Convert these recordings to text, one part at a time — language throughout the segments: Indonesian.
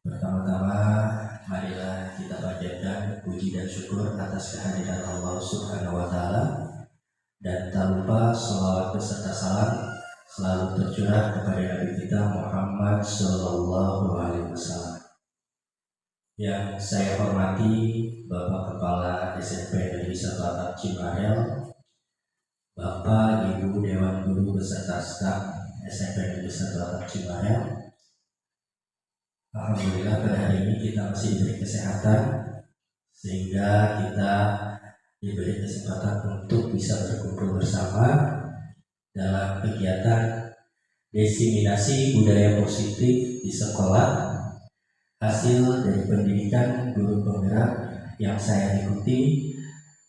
Pertama-tama, marilah kita panjatkan puji dan syukur atas kehadiran Allah Subhanahu wa Ta'ala, dan tak lupa sholawat beserta salam selalu tercurah kepada Nabi kita Muhammad Sallallahu Alaihi Wasallam. Yang saya hormati Bapak Kepala SMP Negeri 1 Atap Cimarel, Bapak Ibu Dewan Guru beserta staf SMP Negeri 1 Atap Cimarel. Alhamdulillah pada hari ini kita masih diberi kesehatan sehingga kita diberi kesempatan untuk bisa berkumpul bersama dalam kegiatan diseminasi budaya positif di sekolah, hasil dari pendidikan guru penggerak yang saya ikuti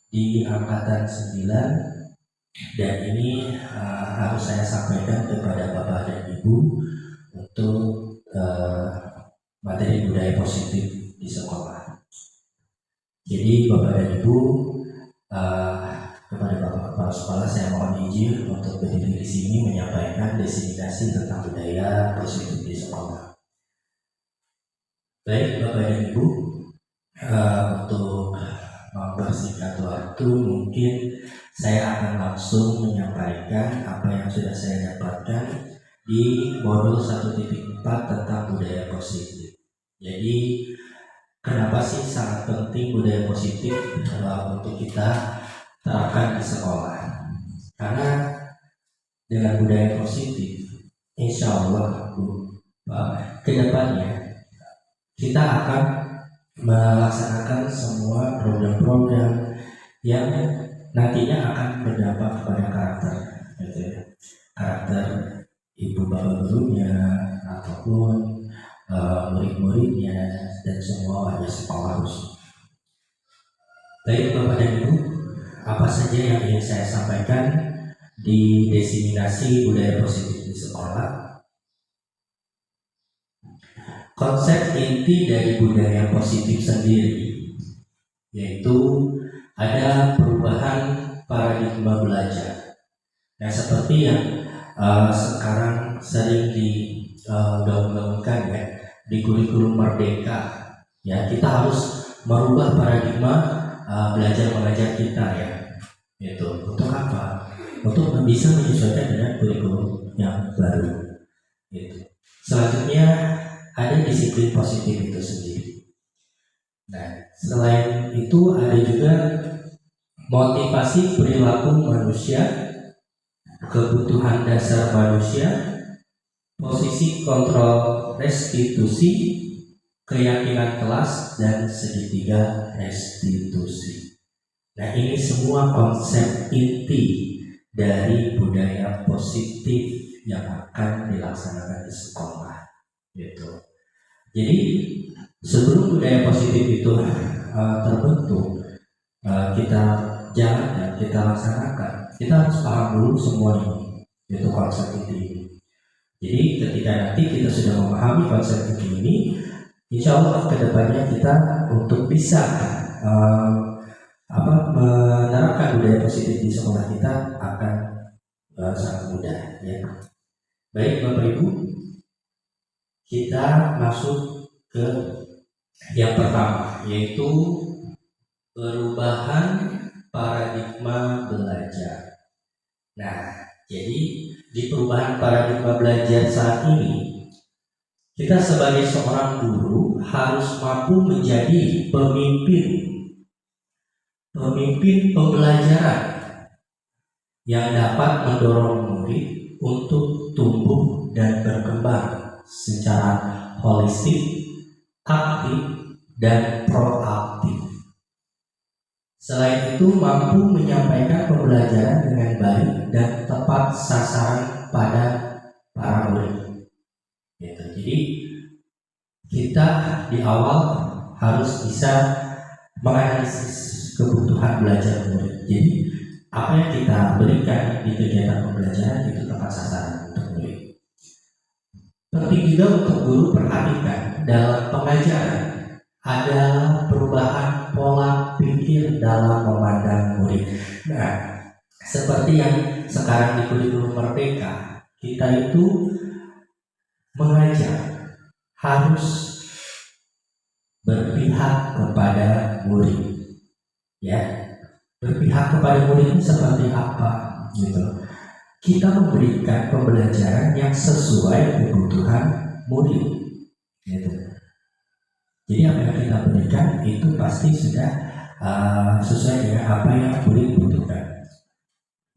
di angkatan 9, dan ini harus saya sampaikan kepada Bapak dan Ibu untuk materi budaya positif di sekolah. Jadi Bapak dan Ibu, kepada Bapak Kepala Sekolah saya mohon izin untuk berdiri di sini menyampaikan diseminasi tentang budaya positif di sekolah. Baik Bapak dan Ibu, untuk mempersingkat waktu mungkin saya akan langsung menyampaikan apa yang sudah saya dapatkan di modul 1.4 tentang budaya positif. Jadi kenapa sih sangat penting budaya positif untuk kita terapkan di sekolah? Karena dengan budaya positif, insya Allah kedepannya kita akan melaksanakan semua program-program yang nantinya akan berdampak kepada karakter ibu bapak gurunya ataupun murid-muridnya dan semua warga sekolah. Baik Bapak dan Ibu, apa saja yang ingin saya sampaikan di diseminasi budaya positif di sekolah? Konsep inti dari budaya positif sendiri yaitu ada perubahan paradigma belajar. Nah, seperti yang sekarang sering digaung-gaungkan ya di kurikulum Merdeka, ya kita harus merubah paradigma belajar mengajar kita ya. Itu untuk apa? Untuk bisa menyesuaikan dengan kurikulum yang baru. Gitu. Selanjutnya ada disiplin positif itu sendiri. Nah, selain itu ada juga motivasi perilaku manusia, kebutuhan dasar manusia, posisi kontrol restitusi, keyakinan kelas, dan segitiga restitusi. Nah, ini semua konsep inti dari budaya positif yang akan dilaksanakan di sekolah. Gitu. Jadi sebelum budaya positif itu terbentuk, kita jalankan, kita laksanakan, kita harus paham dulu semua ini, yaitu konsep ini. Jadi ketika nanti kita sudah memahami konsep ini, insya Allah kedepannya kita untuk bisa menerapkan budaya positif di sekolah kita akan sangat mudah ya. Baik Bapak Ibu, kita masuk ke yang pertama, yaitu perubahan paradigma belajar. Nah, jadi di perubahan paradigma belajar saat ini, kita sebagai seorang guru harus mampu menjadi pemimpin pembelajaran yang dapat mendorong murid untuk tumbuh dan berkembang secara holistik, aktif, dan proaktif. Selain itu, mampu menyampaikan pembelajaran dengan baik dan tepat sasaran pada para murid. Gitu. Jadi kita di awal harus bisa menganalisis kebutuhan belajar murid. Jadi apa yang kita berikan di kegiatan pembelajaran itu tepat sasaran untuk murid. Penting juga untuk guru perhatikan dalam pengajaran adalah perubahan pola pikir dalam memandang murid. Nah, seperti yang sekarang di kurikulum Merdeka, kita itu mengajar harus berpihak kepada murid. Ya, berpihak kepada murid ini seperti apa? Gitu. Kita memberikan pembelajaran yang sesuai kebutuhan murid. Gitu. Jadi apa yang kita berikan itu pasti sudah sesuai dengan apa yang murid butuhkan.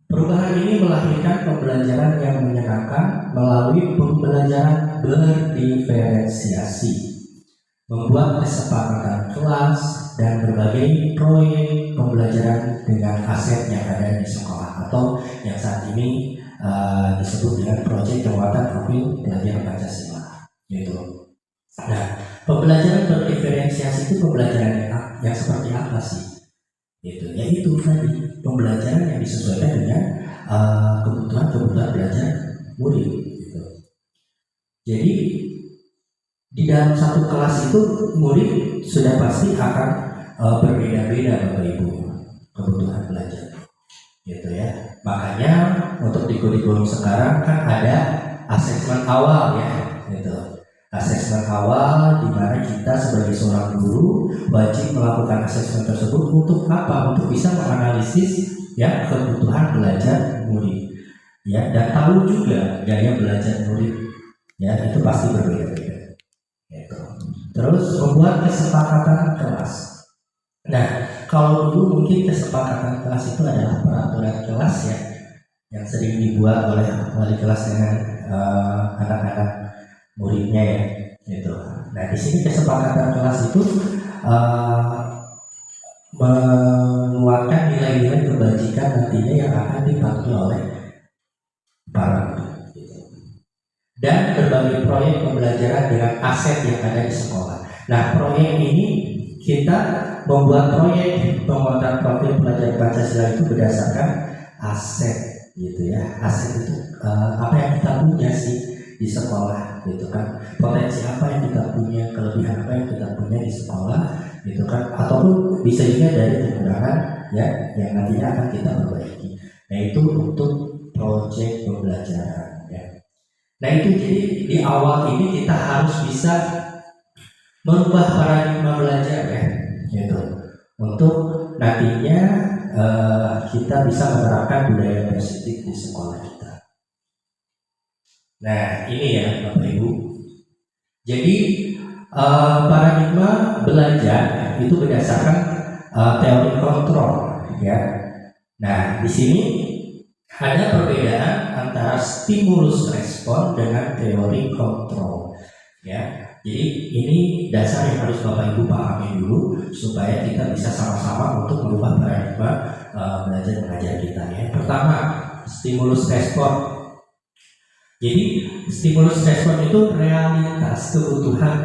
Perubahan ini melahirkan pembelajaran yang menyenangkan melalui pembelajaran berdiferensiasi, membuat kesepakatan kelas dan berbagai proyek pembelajaran dengan aset yang ada di sekolah atau yang saat ini disebut dengan proyek penguatan profil pelajar Pancasila. Gitu. Nah, pembelajaran berdiferensiasi itu pembelajaran yang seperti apa sih? Yaitu tadi pembelajaran yang disesuaikan dengan kebutuhan belajar murid. Gitu. Jadi di dalam satu kelas itu murid sudah pasti akan berbeda-beda Bapak Ibu kebutuhan belajar. Gitu ya. Makanya untuk di kurikulum sekarang kan ada asesmen awal ya. Gitu. Asesmen awal di mana kita sebagai seorang guru wajib melakukan asesmen tersebut untuk apa? Untuk bisa menganalisis ya kebutuhan belajar murid. Ya, dan tahu juga gaya belajar murid. Ya, itu pasti berbeda-beda. Gitu. Terus membuat kesepakatan kelas. Nah, kalau dulu mungkin kesepakatan kelas itu adalah peraturan kelas ya yang sering dibuat oleh wali kelas dengan anak-anak muridnya ya, gitu. Nah di sini kesepakatan kelas itu menguatkan nilai-nilai kebajikan nantinya yang akan dipatuhi oleh para murid. Gitu. Dan berbagai proyek pembelajaran dengan aset yang ada di sekolah. Nah proyek ini kita membuat proyek penguatan profil pelajar Pancasila itu berdasarkan aset, gitu ya. Aset itu apa yang kita punya sih di sekolah, gitu kan, potensi apa yang kita punya, kelebihan apa yang kita punya di sekolah, gitu kan, ataupun bisa juga dari kekurangan ya yang nantinya akan kita perbaiki. Nah itu untuk proyek pembelajaran ya. Nah itu jadi di awal ini kita harus bisa merubah paradigma belajar ya, gitu, untuk nantinya kita bisa menerapkan budaya positif di sekolah kita. Nah ini ya Bapak Ibu. Jadi paradigma belajar itu berdasarkan teori kontrol ya. Nah di sini ada perbedaan antara stimulus respon dengan teori kontrol ya. Jadi ini dasar yang harus Bapak Ibu pahami dulu supaya kita bisa sama-sama untuk merubah paradigma belajar mengajar kita ya. Pertama, stimulus respon. Jadi stimulus respon itu realitas kebutuhan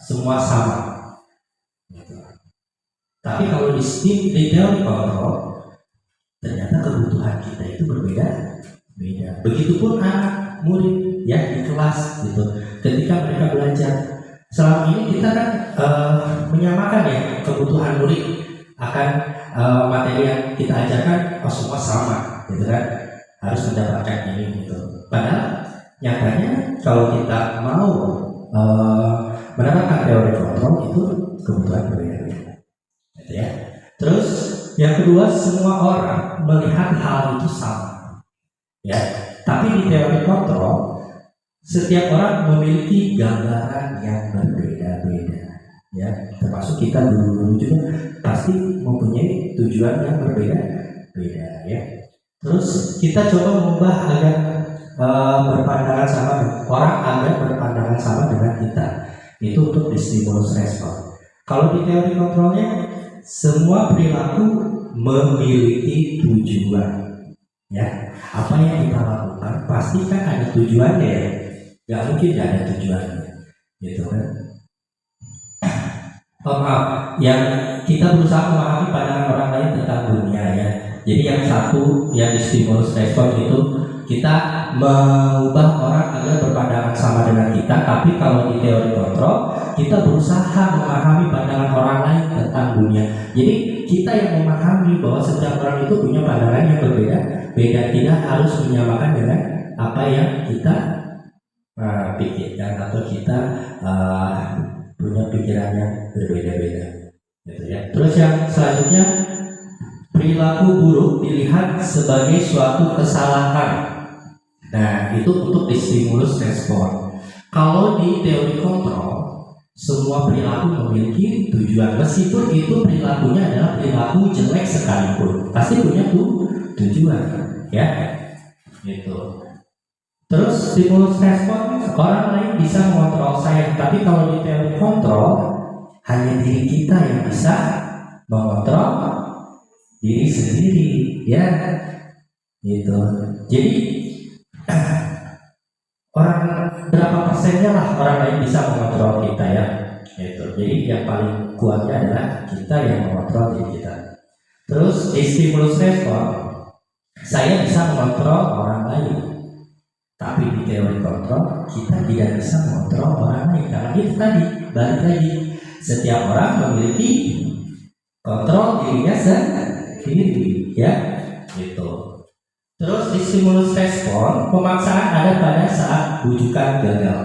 semua sama. Tapi kalau di teori kontrol ternyata kebutuhan kita itu berbeda-beda. Begitupun anak murid ya di kelas gitu. Ketika mereka belajar, selama ini kita kan menyamakan ya kebutuhan murid akan materi yang kita ajarkan semua sama, gitu kan, harus mendapatkan ini gitu. Padahal nyatanya kalau kita mau menerapkan teori kontrol itu kebutuhan berbeda-beda, gitu ya. Terus yang kedua, semua orang melihat hal itu sama, ya. Tapi di teori kontrol setiap orang memiliki gambaran yang berbeda-beda, ya. Termasuk kita dulu juga pasti mempunyai tujuan yang berbeda-beda, ya. Terus kita coba mengubah agar berpandangan sama orang agar berpandangan sama dengan kita. Itu untuk di stimulus respon. Kalau di teori kontrolnya, semua perilaku memiliki tujuan, ya. Apa yang kita lakukan pasti kan ada tujuannya, ya. Gak mungkin gak ada tujuannya, gitu kan. Yang kita berusaha memahami pandangan orang lain tentang dunia, ya. Jadi yang satu yang di stimulus respon itu kita mengubah orang agar berpandangan sama dengan kita. Tapi kalau di teori kontrol kita berusaha memahami pandangan orang lain tentang dunia. Jadi kita yang memahami bahwa setiap orang itu punya pandangan yang berbeda-beda, tidak harus menyamakan dengan apa yang kita pikirkan atau kita punya pikiran yang berbeda-beda, gitu ya. Terus yang selanjutnya, perilaku buruk dilihat sebagai suatu kesalahan. Nah, itu untuk distimulus respon. Kalau di teori kontrol, semua perilaku memiliki tujuan, meskipun itu perilakunya adalah perilaku jelek sekalipun, pasti punya tujuan, ya, gitu. Terus stimulus respon, orang lain bisa mengontrol saya, tapi kalau di teori kontrol, hanya diri kita yang bisa mengontrol diri sendiri, ya, gitu. Jadi orang berapa persennya lah orang lain bisa mengontrol kita, ya, gitu. Jadi yang paling kuatnya adalah kita yang mengontrol diri kita. Terus di stimulus respon, saya bisa mengontrol orang lain, tapi di teori kontrol kita tidak bisa mengontrol orang lain, karena itu tadi balik lagi, setiap orang memiliki kontrol dirinya sendiri, ya, gitu. Terus di stimulus respon, pemaksaan ada pada saat bujukan gagal,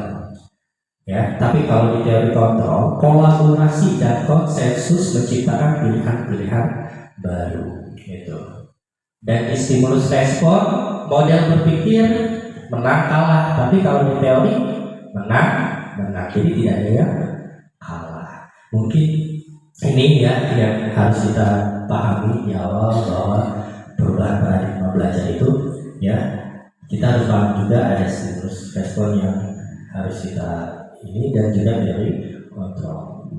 ya. Tapi kalau di teori kontrol, kolaborasi dan konsensus menciptakan pilihan-pilihan baru, gitu. Dan di stimulus respon, model berpikir menang kalah, tapi kalau di teori menang, jadi tidak ada yang kalah. Mungkin ini ya yang harus kita pahami di awal, bahwa perubahan paradigma belajar itu, ya, kita harus paham juga ada stimulus respon yang harus kita ini, dan juga dari kontrol.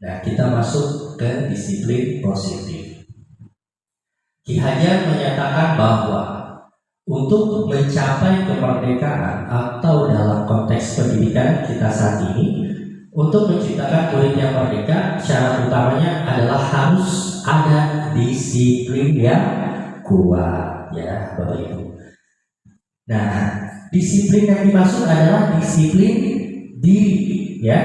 Nah, kita masuk ke disiplin positif. Ki Hajar menyatakan bahwa untuk mencapai kemerdekaan, atau dalam konteks pendidikan kita saat ini, untuk menciptakan murid yang merdeka, syarat utamanya adalah harus ada disiplin yang kuat, ya, Bapak Ibu. Nah, disiplin yang dimaksud adalah disiplin diri, ya,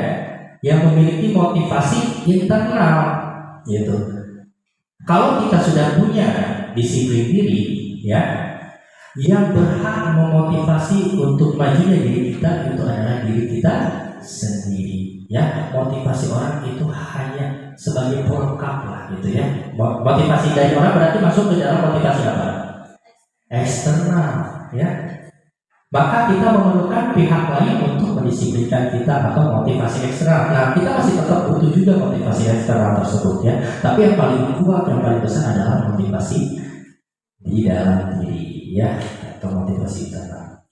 yang memiliki motivasi internal, gitu. Kalau kita sudah punya disiplin diri, ya, yang berhak memotivasi untuk majunya diri kita itu adalah diri kita sendiri, ya. Motivasi orang itu hanya sebagai pelengkap lah, gitu ya. Motivasi dari orang berarti masuk ke dalam motivasi apa? Eksternal, ya. Maka kita memerlukan pihak lain untuk mendisiplinkan kita, atau motivasi eksternal. Nah, kita masih tetap butuh juga motivasi eksternal tersebut, ya. Tapi yang paling kuat, yang paling besar adalah motivasi di dalam diri, ya, atau motivasi internal,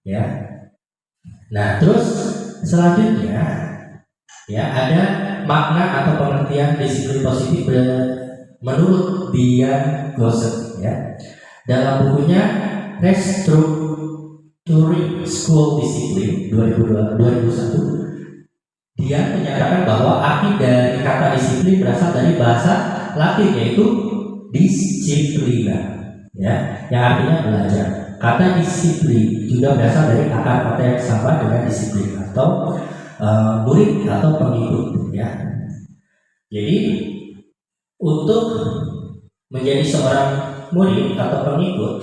ya. Nah, terus selanjutnya, ya, ada makna atau pengertian disiplin positif menurut Dian Gosset, ya, dalam bukunya Restructuring School Discipline 2001. Dia menyatakan bahwa arti dari kata disiplin berasal dari bahasa Latin, yaitu disciplina, ya, yang artinya belajar. Kata disiplin juga berasal dari akar kata yang sama dengan disiplin, atau murid atau pengikut, ya. Jadi untuk menjadi seorang murid atau pengikut,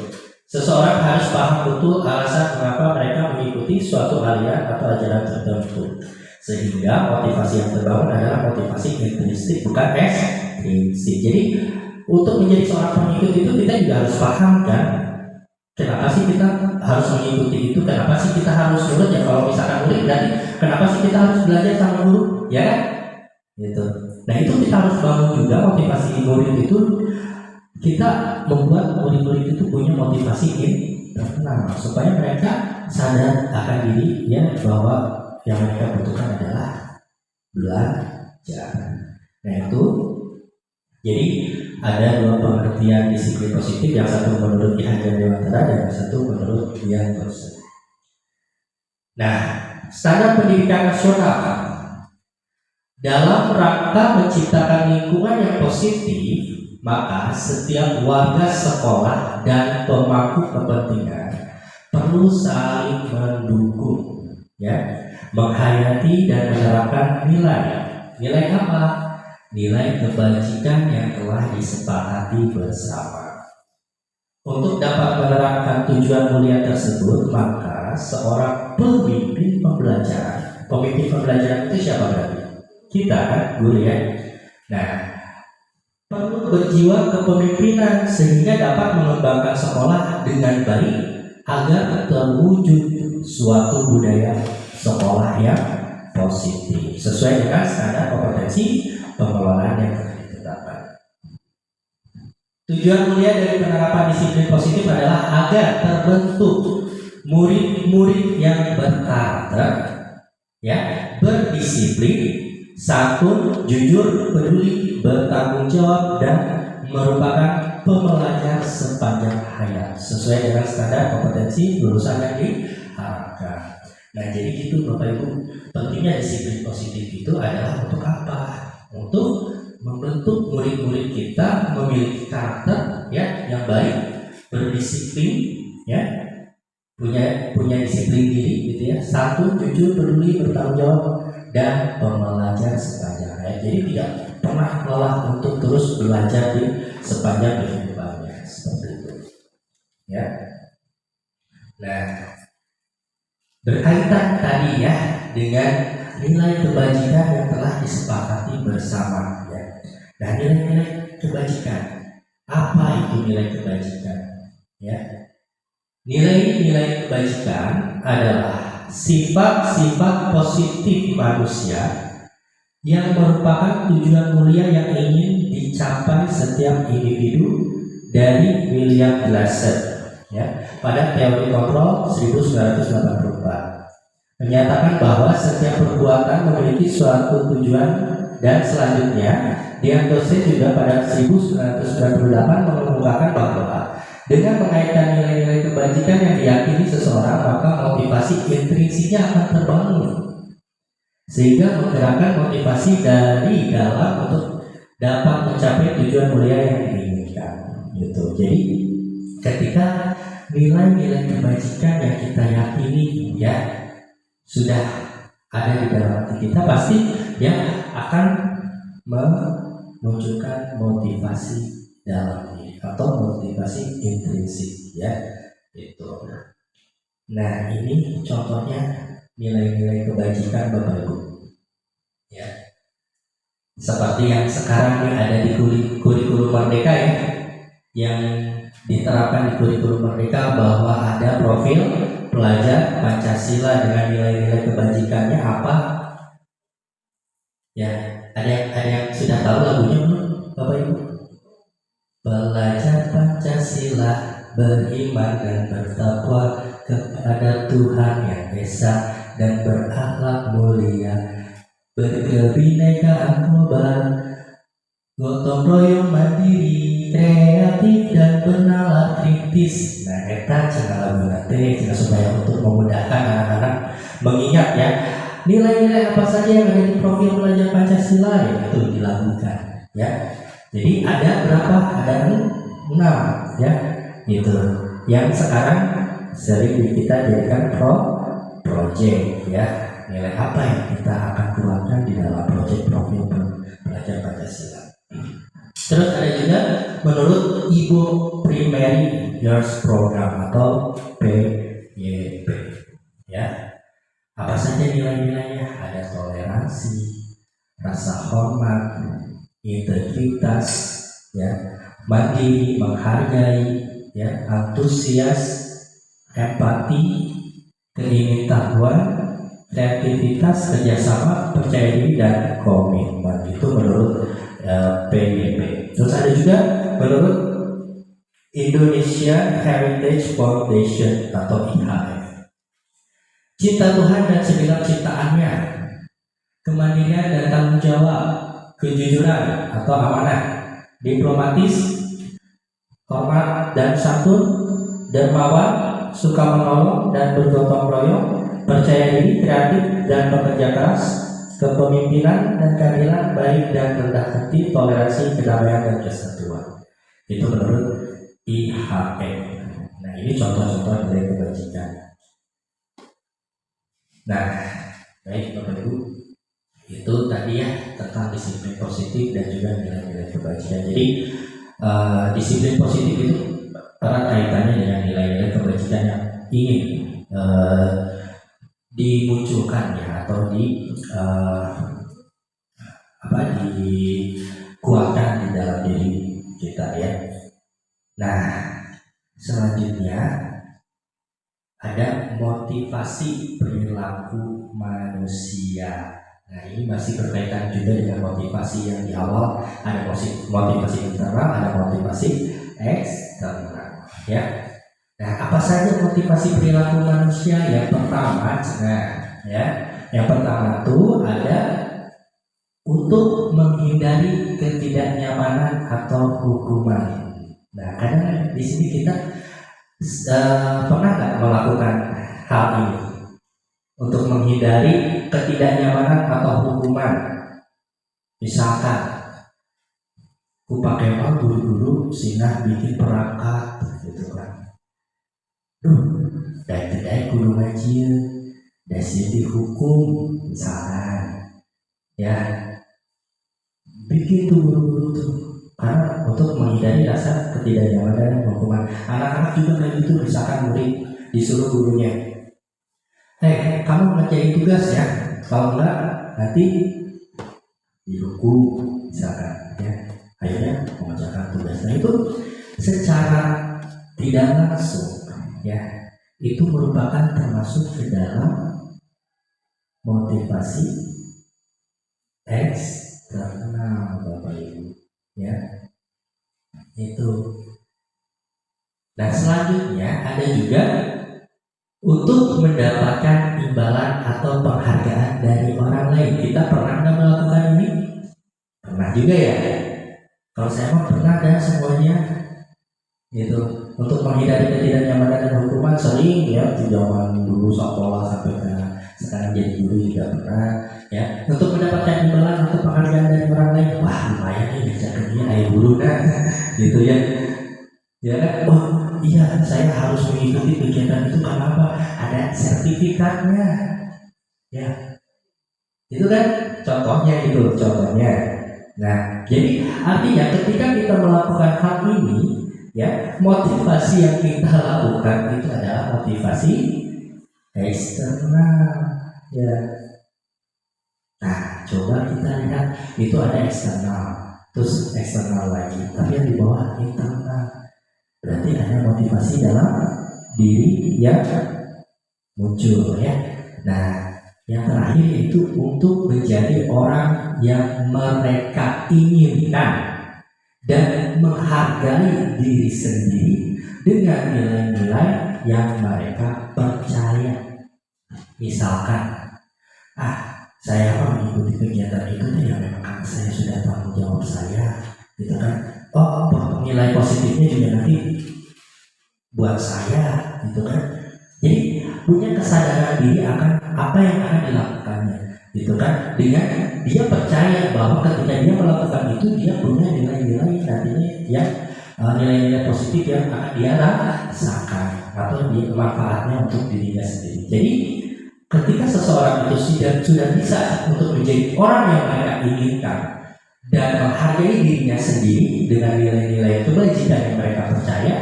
seseorang harus paham betul alasan mengapa mereka mengikuti suatu aliran atau ajaran tertentu, sehingga motivasi yang terbangun adalah motivasi intrinsik, bukan ekstrinsik. Jadi untuk menjadi seorang pengikut itu kita juga harus paham, kan, kenapa sih kita harus mengikuti itu, kenapa sih kita harus nurut, ya. Kalau misalkan murid berarti kenapa sih kita harus belajar sama guru, ya kan, gitu. Nah, itu kita harus bangun juga motivasi murid itu. Kita membuat murid-murid itu punya motivasi internal, supaya mereka sadar akan diri, ya, bahwa yang mereka butuhkan adalah belajar. Nah, itu jadi ada dua pengertian disiplin positif, yang satu menurut Ki Hajar Dewantara dan yang satu menurut Dian Gosset. Nah, standar pendidikan nasional dalam rangka menciptakan lingkungan yang positif, maka setiap warga sekolah dan pemangku kepentingan perlu saling mendukung, ya, menghayati dan menerapkan nilai apa? Nilai kebajikan yang telah disepakati bersama. Untuk dapat menerapkan tujuan mulia tersebut, maka seorang pemimpin pembelajaran Pemimpin pembelajaran itu siapa berarti? Kita kan, guru ya. Nah, perlu berjiwa kepemimpinan sehingga dapat mengembangkan sekolah dengan baik agar terwujud suatu budaya sekolah yang positif sesuai dengan standar kompetensi pengelolaan yang telah ditetapkan. Tujuan mulia dari penerapan disiplin positif adalah agar terbentuk murid-murid yang berkarakter, ya, berdisiplin, santun, jujur, peduli, bertanggung jawab, dan merupakan pembelajar sepanjang hayat sesuai dengan standar kompetensi lulusan yang diharapkan. Nah, jadi gitu Bapak Ibu, pentingnya disiplin positif itu adalah untuk apa? Untuk membentuk murid-murid kita memiliki karakter, ya, yang baik, berdisiplin, ya, punya disiplin diri, gitu ya, santun, jujur, peduli, bertanggung jawab, dan pembelajar sepanjang hayat. Jadi tidak pernah lelah untuk terus belajar di sepanjang kehidupannya, seperti itu, ya. Nah, berkaitan tadi ya dengan nilai kebajikan yang telah disepakati bersama, ya. Nah, nilai-nilai kebajikan, apa itu nilai kebajikan? Ya, nilai-nilai kebajikan adalah sifat-sifat positif manusia yang merupakan tujuan mulia yang ingin dicapai setiap individu dari William Glasser, ya, pada teori kontrol 1984 menyatakan bahwa setiap perbuatan memiliki suatu tujuan, dan selanjutnya Dian Dosen juga pada 1998 mengemukakan bahwa dengan mengaitkan nilai-nilai kebajikan yang diyakini seseorang, maka motivasi intrinsiknya akan terbangun sehingga menggerakkan motivasi dari dalam untuk dapat mencapai tujuan mulia yang diinginkan, gitu. Jadi ketika nilai-nilai kebajikan yang kita yakini, ya, sudah ada di dalam hati kita, pasti ya akan memunculkan motivasi dalam diri atau motivasi intrinsik, ya, itu. Nah, ini contohnya nilai-nilai kebajikan Bapak Ibu, ya, seperti yang sekarang ini ada di kurikulum Merdeka, ya, yang diterapkan di kurikulum Merdeka bahwa ada profil pelajar Pancasila dengan nilai-nilai kebajikannya apa? Ya, ada yang sudah tahu lagunya belum, Bapak Ibu? Belajar Pancasila, beriman dan bertakwa kepada Tuhan Yang Esa dan berakhlak mulia, berkebinekaan global, gotong royong mandiri, kreatif dan bernalar kritis. Nah, eta cenah lagu nate supaya untuk memudahkan anak-anak mengingat, ya, nilai-nilai apa saja yang ada di profil pelajar Pancasila, ya, itu dilakukan, ya. Jadi ada berapa? Ada 6, ya, itu yang sekarang sering kita jadikan project, ya. Nilai apa yang kita akan keluarkan di dalam project profil pelajar Pancasila. Terus ada juga menurut Ibu Primary Years Program atau PYP, ya. Apa saja nilai-nilainya? Ada toleransi, rasa hormat, integritas, ya, mandiri, menghargai, ya, antusias, empati, keingintahuan, kreativitas, kerjasama, percaya diri, dan komitmen. Itu menurut PYP. Terus ada juga menurut Indonesia Heritage Foundation atau IHF. Cinta Tuhan dan segala ciptaannya, kemandirian dan tanggung jawab, kejujuran atau amanah, diplomatis, hormat dan santun, dermawan, suka menolong dan bergotong royong, percaya diri, kreatif dan bekerja keras, kepemimpinan dan keadilan, baik dan rendah hati, toleransi, kedamaian dan kesatuan. Itu menurut IHF. Nah, ini contoh-contoh dari kebajikan. Nah, baik Bapak Ibu, itu tadi ya tentang disiplin positif dan juga nilai-nilai kebajikan. Jadi disiplin positif itu erat kaitannya dengan nilai-nilai kebajikan yang ingin dimunculkan ya, atau dikuatkan di dalam diri kita ya. Nah, selanjutnya ada motivasi perilaku manusia. Nah, ini masih berkaitan juga dengan motivasi yang di awal. Ada motivasi internal, ada motivasi eksternal ya. Nah, apa saja motivasi perilaku manusia? Yang pertama, ya, yang pertama tuh ada untuk menghindari ketidaknyamanan atau hukuman. Nah, kadang di sini kita pernah nggak melakukan hal ini untuk menghindari ketidaknyamanan atau hukuman? Misalkan, ku pakai mal buru-buru, sinah bikin perangkat, gitu kan. Dan kedai kudu ngaji, dan dihukum, misalkan, ya, bikin tuh buru-buru tuh. Karena untuk menghindari rasa ketidaknyamanan dan hukuman. Anak-anak juga kayak gitu, misalkan murid disuruh gurunya, hei, kamu ngerjain tugas ya, kalau enggak nanti dihukum, misalkan ya. Akhirnya mengerjakan tugas. Nah, itu secara tidak langsung ya, itu merupakan termasuk ke dalam motivasi eksternal, Bapak Ibu ya. Itu. Nah, selanjutnya ada juga untuk mendapatkan imbalan atau penghargaan dari orang lain. Kita pernah nggak melakukan ini? Pernah juga ya. Kalau saya mah pernah dan semuanya gitu. Untuk menghindari ketidaknyamanan dan hukuman sering ya, di zaman dulu sekolah sampai sekarang jadi guru juga pernah ya. Untuk mendapatkan imbalan atau penghargaan dari orang lain, wah lumayan nih bisa kerja ayah guru kan, gitu ya. Ya kan? Oh iya, saya harus mengikuti kegiatan itu karena apa? Ada sertifikatnya. Ya, itu kan contohnya. Nah, jadi artinya ketika kita melakukan hal ini, ya, motivasi yang kita lakukan itu adalah motivasi eksternal. Ya. Nah, coba kita lihat itu ada eksternal, terus eksternal lagi, tapi yang di bawah internal. Berarti ada motivasi dalam diri yang muncul ya. Nah, yang terakhir itu untuk menjadi orang yang mereka inginkan dan menghargai diri sendiri dengan nilai-nilai yang mereka percaya. Misalkan, saya mengikuti kegiatan itu ya memang karena saya sudah tanggung jawab saya, gitu kan. Oh, nilai positifnya juga nanti buat saya, gitu kan. Jadi punya kesadaran diri akan apa yang akan dilakukannya, gitu kan. Dengan dia percaya bahwa ketika dia melakukan itu dia punya nilai-nilai nantinya yang nilai-nilai positif yang akan dia rasakan atau dia manfaatnya untuk dirinya sendiri. Jadi ketika seseorang itu sudah bisa untuk menjadi orang yang mereka inginkan dan menghargai dirinya sendiri dengan nilai-nilai kebajikan yang mereka percaya,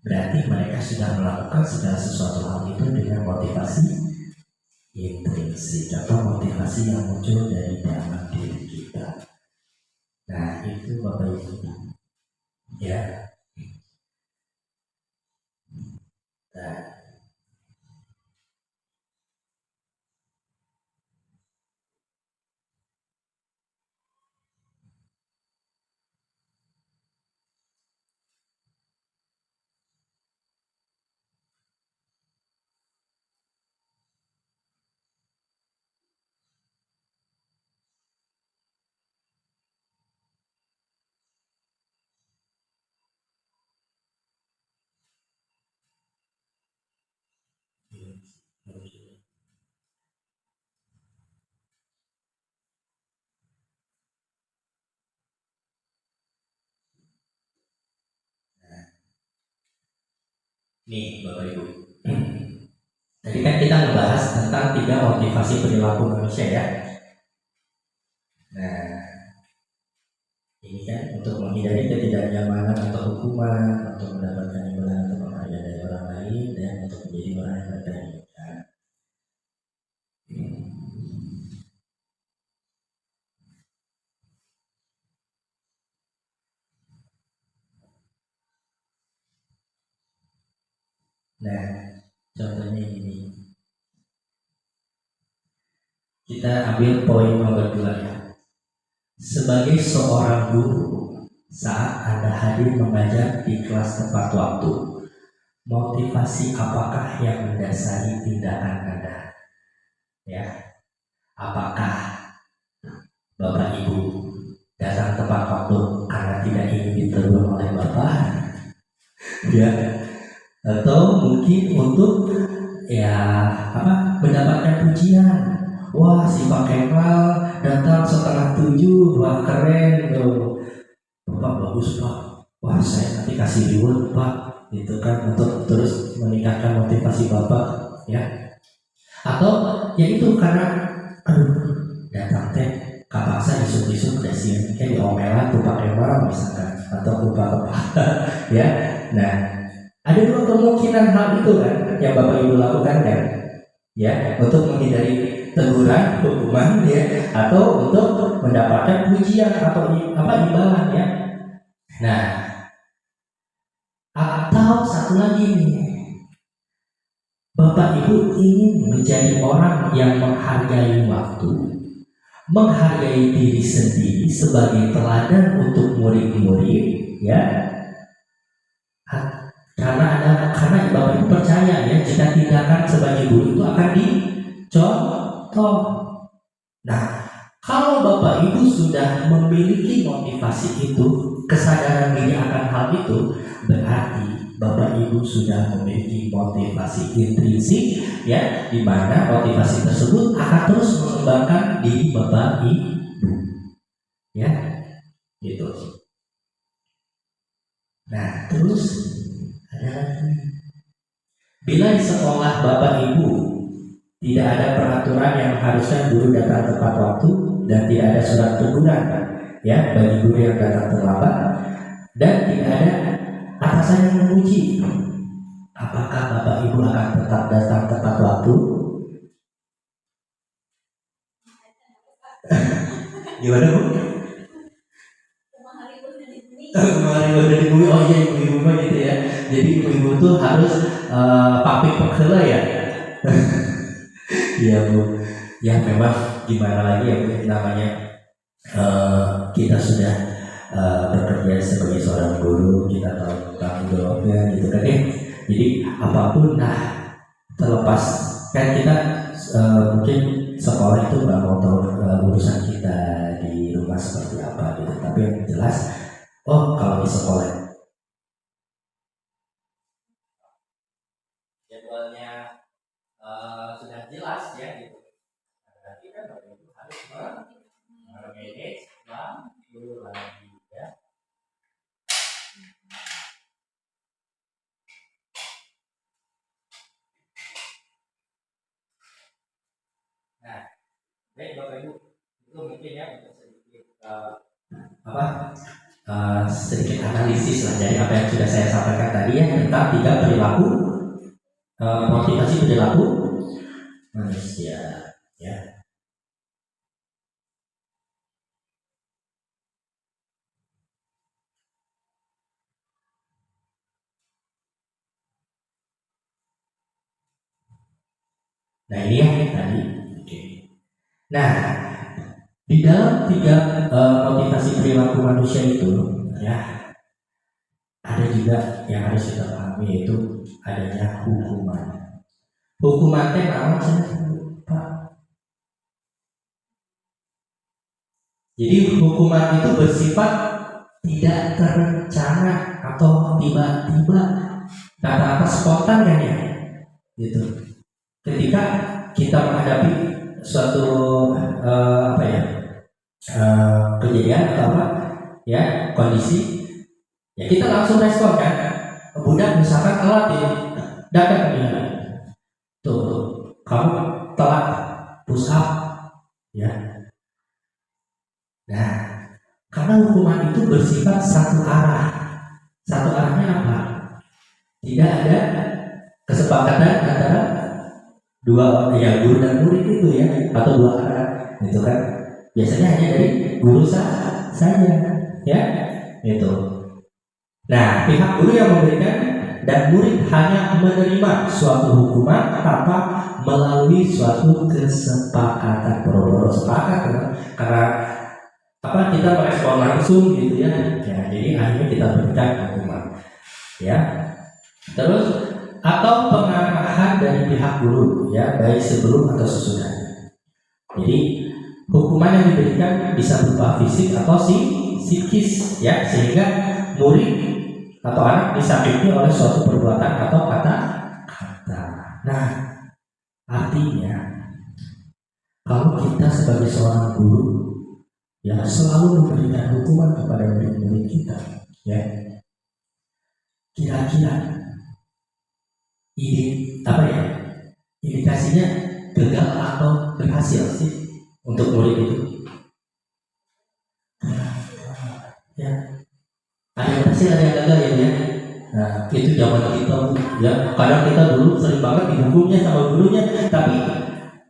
berarti mereka sudah melakukan segala sesuatu hal itu dengan motivasi intrinsik atau motivasi yang muncul dari dalam diri kita. Nah, itu Bapak Ibu ya. Nah, nih Bapak Ibu. Tadi kan kita membahas tentang 3 motivasi perilaku manusia ya. Nah, ini kan untuk menghindari ketidaknyamanan atau hukuman, untuk mendapatkan imbalan atau penghargaan dari orang lain, dan untuk menjadi orang yang berkelanjutan. Nah, contohnya ini. Kita ambil poin nomor 2 ya. Sebagai seorang guru, saat Anda hadir mengajar di kelas tepat waktu, motivasi apakah yang mendasari tindakan Anda? Ya, apakah Bapak Ibu datang tepat waktu karena tidak ingin ditegur oleh Bapak? Ya, atau mungkin untuk mendapatkan pujian. Wah, si Pak Kemal datang 6:30, wah keren tuh. Bapak bagus Pak. Wah, saya nanti kasih reward Pak. Itu kan untuk terus meningkatkan motivasi Bapak, ya. Atau ya itu karena datang teh kapaksa isuk-isuk udah siang kayak diomelan tuh Pak Kemal misalkan, atau lupa ya. Nah, ada dua kemungkinan hal itu kan yang Bapak Ibu lakukan kan, ya, untuk menghindari teguran, hukuman, ya, atau untuk mendapatkan pujian atau imbalan, ya. Nah, atau satu lagi nih, Bapak Ibu ingin menjadi orang yang menghargai waktu, menghargai diri sendiri sebagai teladan untuk murid-murid, ya. Karena Bapak Ibu percaya ya, jika tindakan sebagai guru itu akan dicontoh. Nah, kalau Bapak Ibu sudah memiliki motivasi itu, kesadaran diri akan hal itu, berarti Bapak Ibu sudah memiliki motivasi intrinsik, ya, di mana motivasi tersebut akan terus mengembangkan diri Bapak Ibu, ya, gitu. Nah, terus ada lagi. Bila di sekolah Bapak Ibu tidak ada peraturan yang mengharuskan guru datang tepat waktu dan tidak ada surat teguran, ya, bagi guru yang datang terlambat, dan tidak ada atasan yang memuji, apakah Bapak Ibu akan tetap datang tepat waktu? Gimana Bu? Kemarin dari ibu, oh iya ibu-ibu gitu ya. Jadi ibu-ibu tuh harus papik pekela ya. Iya Bu. Ya memang gimana lagi ya Bu, namanya kita sudah bekerja sebagai seorang guru, kita tahu tanggung jawabnya gitu kan ya. Jadi apapun, nah, terlepas kan kita mungkin sekolah itu nggak mau tahu urusan kita di rumah seperti apa gitu, tapi yang jelas, oh kalau di sekolah jadwalnya sudah jelas ya gitu, berarti kan Bapak Ibu harus manage dulu lagi ya. Nah, baik Bapak Ibu, itu mungkin ya untuk sedikit sedikit analisis lah dari apa yang sudah saya sampaikan tadi ya, tentang 3 perilaku motivasi perilaku manusia, ya. Nah ini yang tadi. Nah, di dalam 3 motivasi perilaku manusia itu, ya, ada juga yang harus kita pahami, yaitu adanya hukuman. Hukuman teh naon Pak? Jadi hukuman itu bersifat tidak terencana atau tiba-tiba, kata spontan kan ya, gitu. Ketika kita menghadapi suatu kejadian atau apa ya, kondisi, ya kita langsung respon kan. Budak misalkan telat ya, dadak dia tuh kamu telat push up ya. Nah, karena hukuman itu bersifat satu arah. Satu arahnya apa? Tidak ada kesepakatan antara dua ya, guru dan murid itu ya, atau dua arah itu kan. Biasanya hanya dari guru saja ya itu. Nah, pihak guru yang memberikan dan murid hanya menerima suatu hukuman tanpa melalui suatu kesepakatan. Boro-boro sepakat kan? Karena kita merespon langsung gitu ya. Jadi akhirnya kita berikan hukuman. Ya. Terus atau pengarahan dari pihak guru ya, baik sebelum atau sesudahnya. Jadi hukuman yang diberikan bisa berupa fisik atau psikis ya, sehingga murid atau anak disakiti oleh suatu perbuatan atau kata-kata. Nah, artinya kalau kita sebagai seorang guru ya selalu memberikan hukuman kepada murid-murid kita ya, kira-kira ini indikasinya gagal atau berhasil sih untuk murid itu? Ya, ada yang berhasil, ada yang gagal ya. Nah, itu zaman kita ya. Kadang kita dulu sering banget dihukumnya sama gurunya, tapi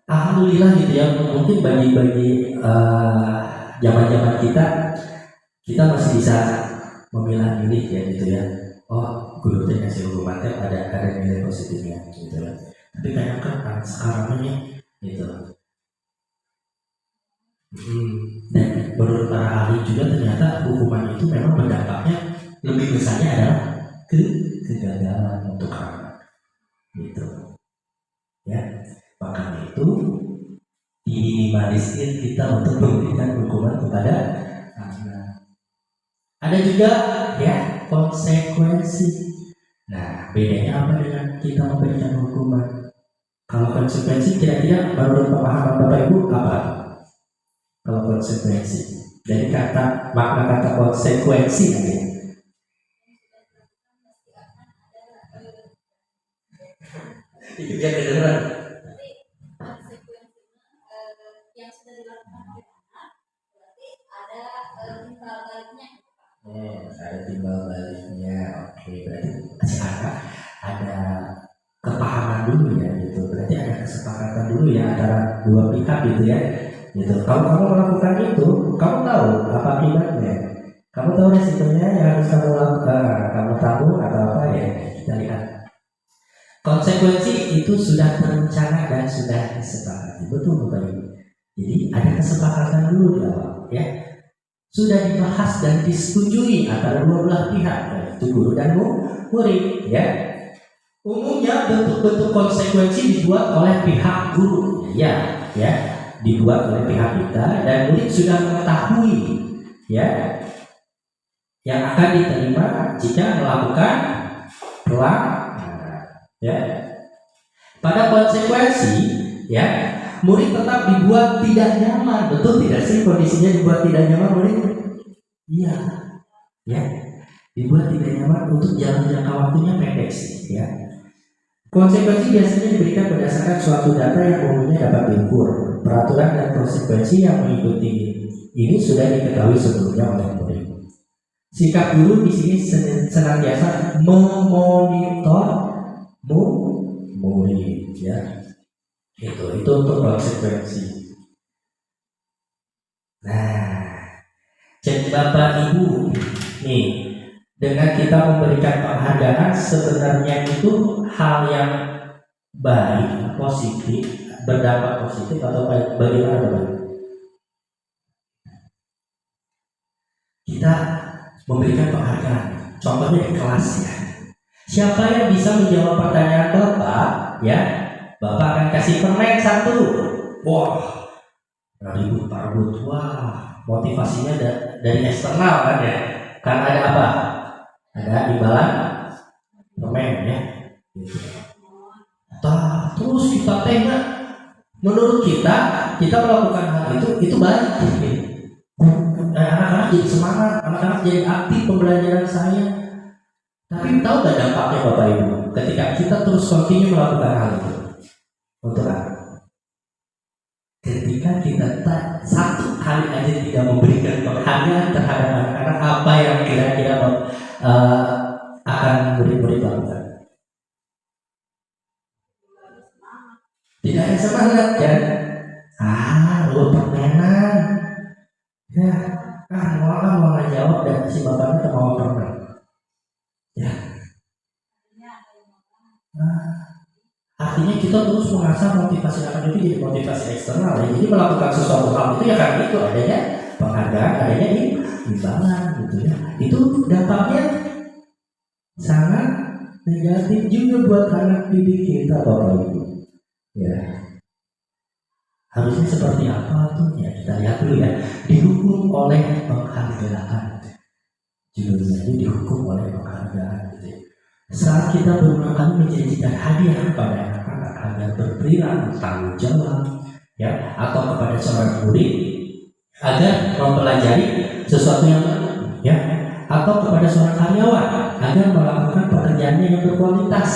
alhamdulillah gitu ya. Mungkin bagi zaman-zaman kita masih bisa memilah-milih ya gitu ya. Oh, guru itu ngasih hukuman ada nilai positifnya gitu ya. Tapi kadang kan sekarang ini gitu. Dan menurut para ahli juga ternyata hukuman itu memang berdampaknya lebih besarnya adalah kegagalan untuk anak gitu ya. Makanya itu diminimalisir kita untuk memberikan hukuman kepada anak. Ada juga ya konsekuensi. Nah, bedanya apa dengan kita memberikan hukuman? Kalau konsekuensi kira-kira menurut pemahaman Bapak Ibu apa? Kalau konsekuensi dari makna kata konsekuensi aja. Itu dia kedengeran. Yang sudah dilakukan oleh anak berarti ada timbal baliknya. Ada timbal baliknya. Oke, berarti si anak ada kepahaman dulu ya gitu. Berarti ada kesepakatan dulu ya antara dua pihak gitu ya. Gitu. Kalau kamu melakukan itu, kamu tahu apa akibatnya, kamu tahu resikonya yang harus kamu lakukan, kamu tahu atau apa ya. Kita lihat konsekuensi itu sudah terencana dan sudah disepakati, betul Bapak Ibu. Jadi ada kesepakatan dulu di awal ya, sudah dibahas dan disetujui antara dua belah pihak, yaitu guru dan murid ya. Umumnya bentuk-bentuk konsekuensi dibuat oleh pihak guru ya, dibuat oleh pihak kita, dan murid sudah mengetahui ya yang akan diterima jika melakukan pelanggaran ya. Pada konsekuensi ya, murid tetap dibuat tidak nyaman. Betul tidak sih kondisinya dibuat tidak nyaman murid? Iya ya, dibuat tidak nyaman untuk jangka waktunya pendek sih ya. Konsekuensi biasanya diberikan berdasarkan suatu data yang umumnya dapat diukur. Peraturan dan konsekuensi yang mengikuti ini sudah diketahui sebelumnya oleh murid. Sikap guru di sini senantiasa memonitor murid ya. Itu untuk konsekuensi. Nah, jadi Bapak Ibu nih, dengan kita memberikan penghargaan sebenarnya itu hal yang baik, positif, berdampak positif atau bagaimana Bapak? Kita memberikan penghargaan, contohnya di kelas ya. Siapa yang bisa menjawab pertanyaan Bapak ya, Bapak akan kasih permen 1. Wah, ribut parbut, wah, motivasinya dari eksternal kan ya. Karena ada apa? Ada imbalan permen ya. Terus kita tengok, menurut kita melakukan hal itu baik. Anak-anak jadi semangat, anak-anak jadi aktif pembelajaran saya. Tapi tahu gak dampaknya Bapak Ibu ketika kita terus continue melakukan hal itu untuk anak? Ketika kita satu kali aja tidak memberikan penghargaan terhadap anak-anak, apa yang kira-kira akan murid-murid lakukan? Tidak ada semangat kan? Lu permenan ya, mau ngejawab dan si bapaknya mau permen ya. kita terus mengasah motivasi anak itu jadi motivasi eksternal ya. Jadi melakukan sesuatu hal itu ya karena itu adanya penghargaan, adanya imbalan gitu ya. Itu dampaknya sangat negatif juga buat anak didik kita Bapak Ibu. Ya. Harusnya seperti apa tuh ya, kita lihat dulu ya. Dihukum oleh penghargaan. Judulnya ini dihukum oleh penghargaan gitu ya. Saat kita berulang kali menjanjikan hadiah kepada anak-anak agar berperilaku tanggung jawab ya, atau kepada seorang murid agar mempelajari sesuatu yang baru ya, atau kepada seorang karyawan agar melakukan pekerjaannya yang berkualitas,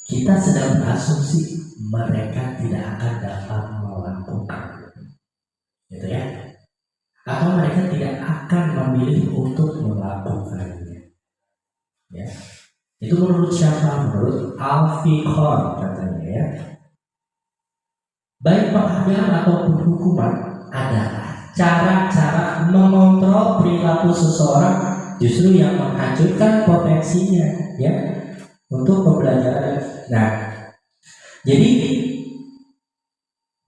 kita sedang berasumsi mereka tidak akan dapat melakukan gitu ya, atau mereka tidak akan memilih untuk melakukannya ya. Itu menurut siapa? Menurut Alfie Kohn katanya ya. Baik penghargaan ataupun hukuman adalah cara-cara mengontrol perilaku seseorang justru yang menghancurkan potensinya ya untuk pembelajaran. Nah, jadi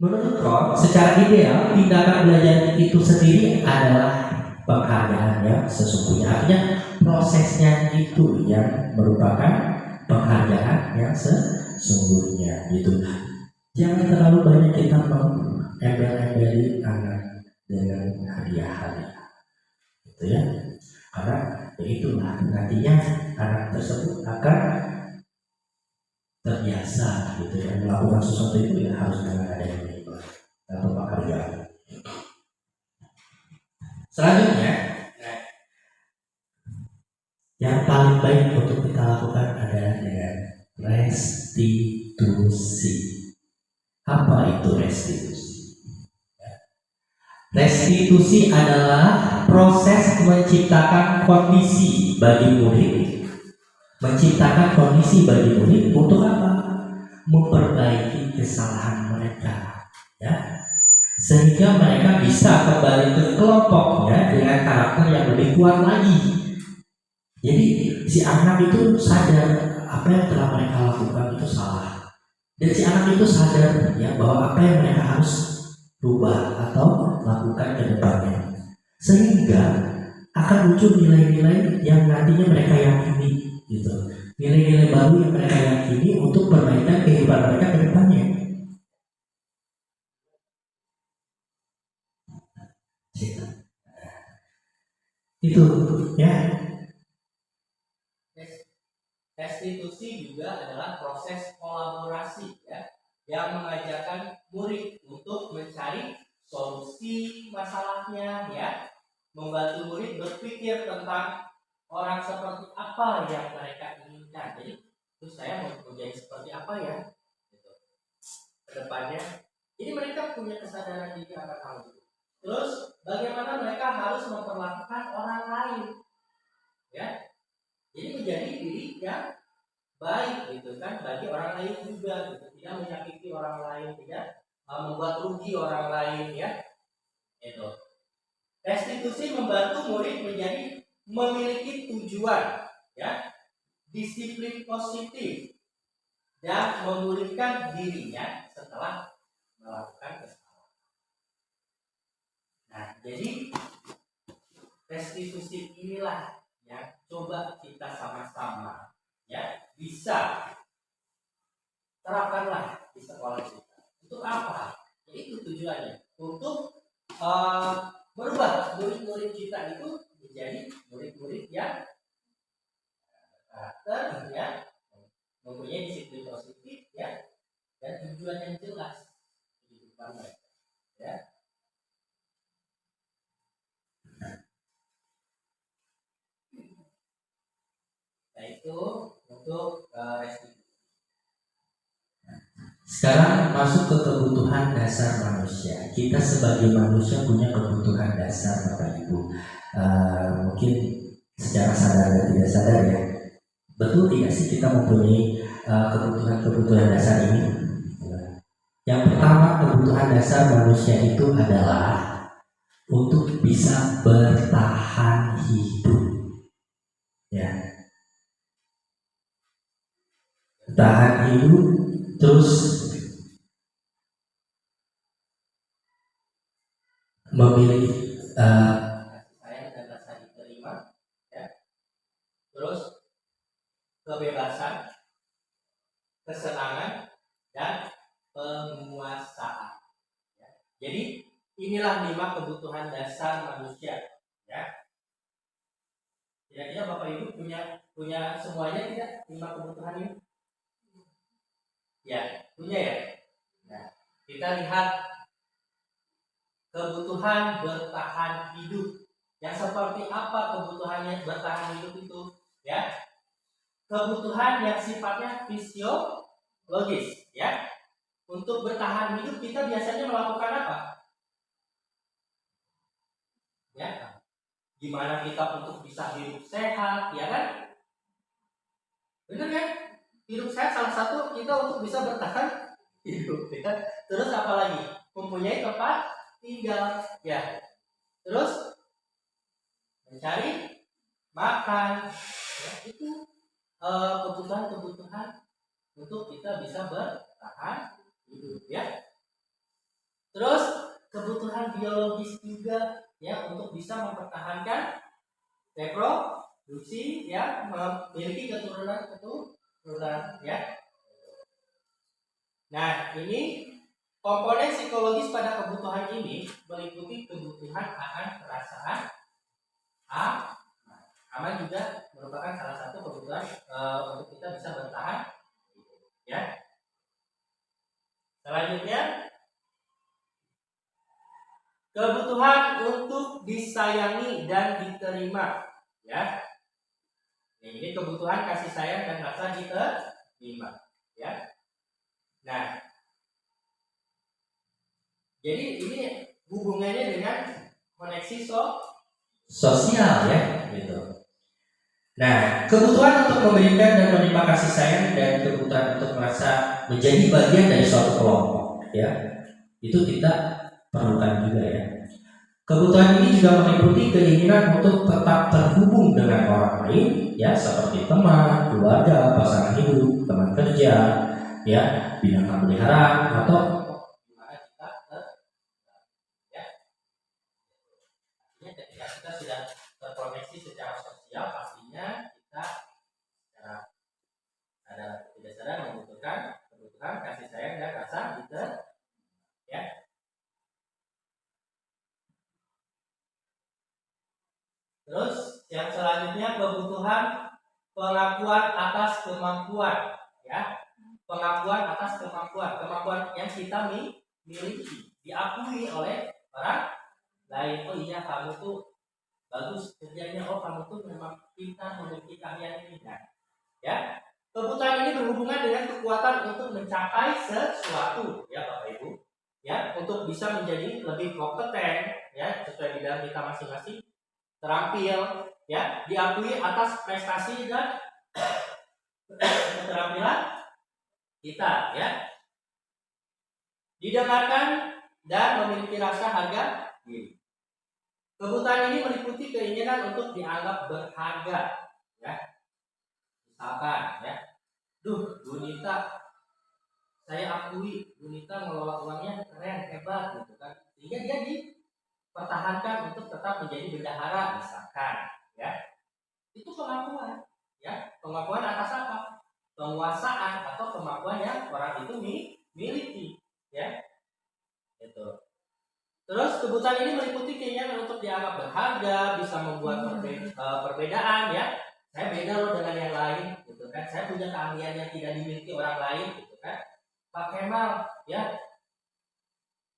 menurut Kohn secara ideal tindakan belajar itu sendiri adalah penghargaan ya sesungguhnya. Artinya prosesnya itu yang merupakan penghargaan yang sesungguhnya gitu. Jangan terlalu banyak kita mengembel-embeli anak dengan hadiah-hadiah gitu ya, karena ya itulah nantinya anak tersebut akan terbiasa gitu ya melakukan sesuatu itu ya harus dengan adanya imbalan atau penghargaan. Selanjutnya, yang paling baik untuk kita lakukan adalah dengan restitusi. Apa itu restitusi? Restitusi adalah proses menciptakan kondisi bagi murid, untuk apa? Memperbaiki kesalahan mereka, ya, sehingga mereka bisa kembali ke kelompoknya dengan karakter yang lebih kuat lagi. Jadi si anak itu sadar apa yang telah mereka lakukan itu salah, dan si anak itu sadar ya bahwa apa yang mereka harus rubah atau lakukan ke depannya, sehingga akan muncul nilai-nilai yang nantinya mereka yakini gitu, nilai-nilai baru yang mereka yakini untuk perbaikan kehidupan mereka ke depannya. Itu ya. Restitusi juga adalah proses kolaborasi ya, yang mengajarkan murid untuk mencari solusi masalahnya ya, membantu murid berpikir tentang orang seperti apa yang mereka inginkan. Jadi terus saya mau menjadi seperti apa ya gitu ke depannya. Jadi mereka punya kesadaran diri akan hal itu. Terus bagaimana mereka harus memperlakukan orang lain ya, jadi menjadi diri yang baik gitu kan bagi orang lain juga gitu, tidak menyakiti orang lain, tidak membuat rugi orang lain ya. Itu restitusi membantu murid menjadi memiliki tujuan ya, disiplin positif, dan memulihkan dirinya setelah melakukan kesalahan. Nah, jadi restitusi inilah yang coba kita sama-sama ya bisa terapkanlah di sekolah kita. Untuk apa? Ya, itu tujuannya, untuk merubah murid-murid kita itu menjadi murid-murid yang karakter ya, mempunyai disiplin positif ya, dan tujuan yang jelas di kehidupan mereka ya. Nah, itu untuk restitusi. Sekarang masuk ke kebutuhan dasar manusia. Kita sebagai manusia punya kebutuhan dasar Bapak Ibu. Mungkin secara sadar dan tidak sadar ya. Betul tidak sih kita mempunyai kebutuhan-kebutuhan dasar ini? Yang pertama, kebutuhan dasar manusia itu adalah untuk bisa bertahan hidup. Ya. Bertahan hidup terus memilih sayang dan rasa diterima, ya. Terus kebebasan, kesenangan, dan penguasaan. Ya. Jadi inilah 5 kebutuhan dasar manusia. Ya. Kira-kira Bapak Ibu punya semuanya tidak 5 kebutuhan ini? Ya, punya ya. Nah, kita lihat kebutuhan bertahan hidup. Yang seperti apa kebutuhannya bertahan hidup itu? Ya, kebutuhan yang sifatnya fisiologis. Ya, untuk bertahan hidup kita biasanya melakukan apa? Ya, gimana kita untuk bisa hidup sehat, ya kan? Benar kan? Hidup sehat salah satu kita untuk bisa bertahan hidup. Ya. Terus apa lagi? Mempunyai tempat tinggal, ya. Terus mencari makan, ya, itu kebutuhan-kebutuhan untuk kita bisa bertahan hidup, ya. Terus kebutuhan biologis juga, ya, untuk bisa mempertahankan reproduksi, ya, memiliki keturunan, ya. Nah, ini komponen psikologis pada kebutuhan ini meliputi kebutuhan akan perasaan aman juga merupakan salah satu kebutuhan untuk kita bisa bertahan, ya. Selanjutnya kebutuhan untuk disayangi dan diterima, ya. Ini kebutuhan kasih sayang dan rasa diterima, ya. Nah, jadi ini hubungannya dengan koneksi sosial, ya, gitu. Nah, kebutuhan untuk memberikan dan menerima kasih sayang dan kebutuhan untuk merasa menjadi bagian dari suatu kelompok, ya, itu kita perlukan juga, ya. Kebutuhan ini juga meliputi keinginan untuk tetap terhubung dengan orang lain, ya, seperti teman, keluarga, pasangan hidup, teman kerja, ya, binatang peliharaan, atau gimana kita ya. Artinya ketika kita sudah terkoneksi secara sosial, pastinya kita secara tidak sadar membutuhkan kebutuhan kasih sayang dan rasa ya. Terus yang selanjutnya kebutuhan pengakuan atas kemampuan, ya. Pengakuan atas kemampuan yang kita miliki, diakui oleh orang lain. Oh iya, kamu tuh bagus kerjanya, oh kamu tuh memang pintar, memiliki keahlian ini, nah, ya. Kebutuhan ini berhubungan dengan kekuatan untuk mencapai sesuatu, ya Bapak Ibu, ya, untuk bisa menjadi lebih kompeten, ya, sesuai bidang kita masing-masing, terampil, ya, diakui atas prestasi dan keterampilan kita, ya, didengarkan dan memiliki rasa harga diri. Kebutuhan ini meliputi keinginan untuk dianggap berharga, ya. Misalkan, ya, Gunita, saya akui Gunita ngelola uangnya keren, hebat, gitu kan, sehingga dia dipertahankan untuk tetap menjadi bendahara, misalkan, ya. Itu pengakuan, ya, pengakuan atas apa? Penguasaan atau kemampuan yang orang itu miliki, ya, itu. Terus kebutuhan ini meliputi keinginan untuk dianggap berharga, bisa membuat perbedaan, ya. Saya beda loh dengan yang lain, gitu kan. Saya punya keahlian yang tidak dimiliki orang lain, gitu kan. Pak Kemal, ya,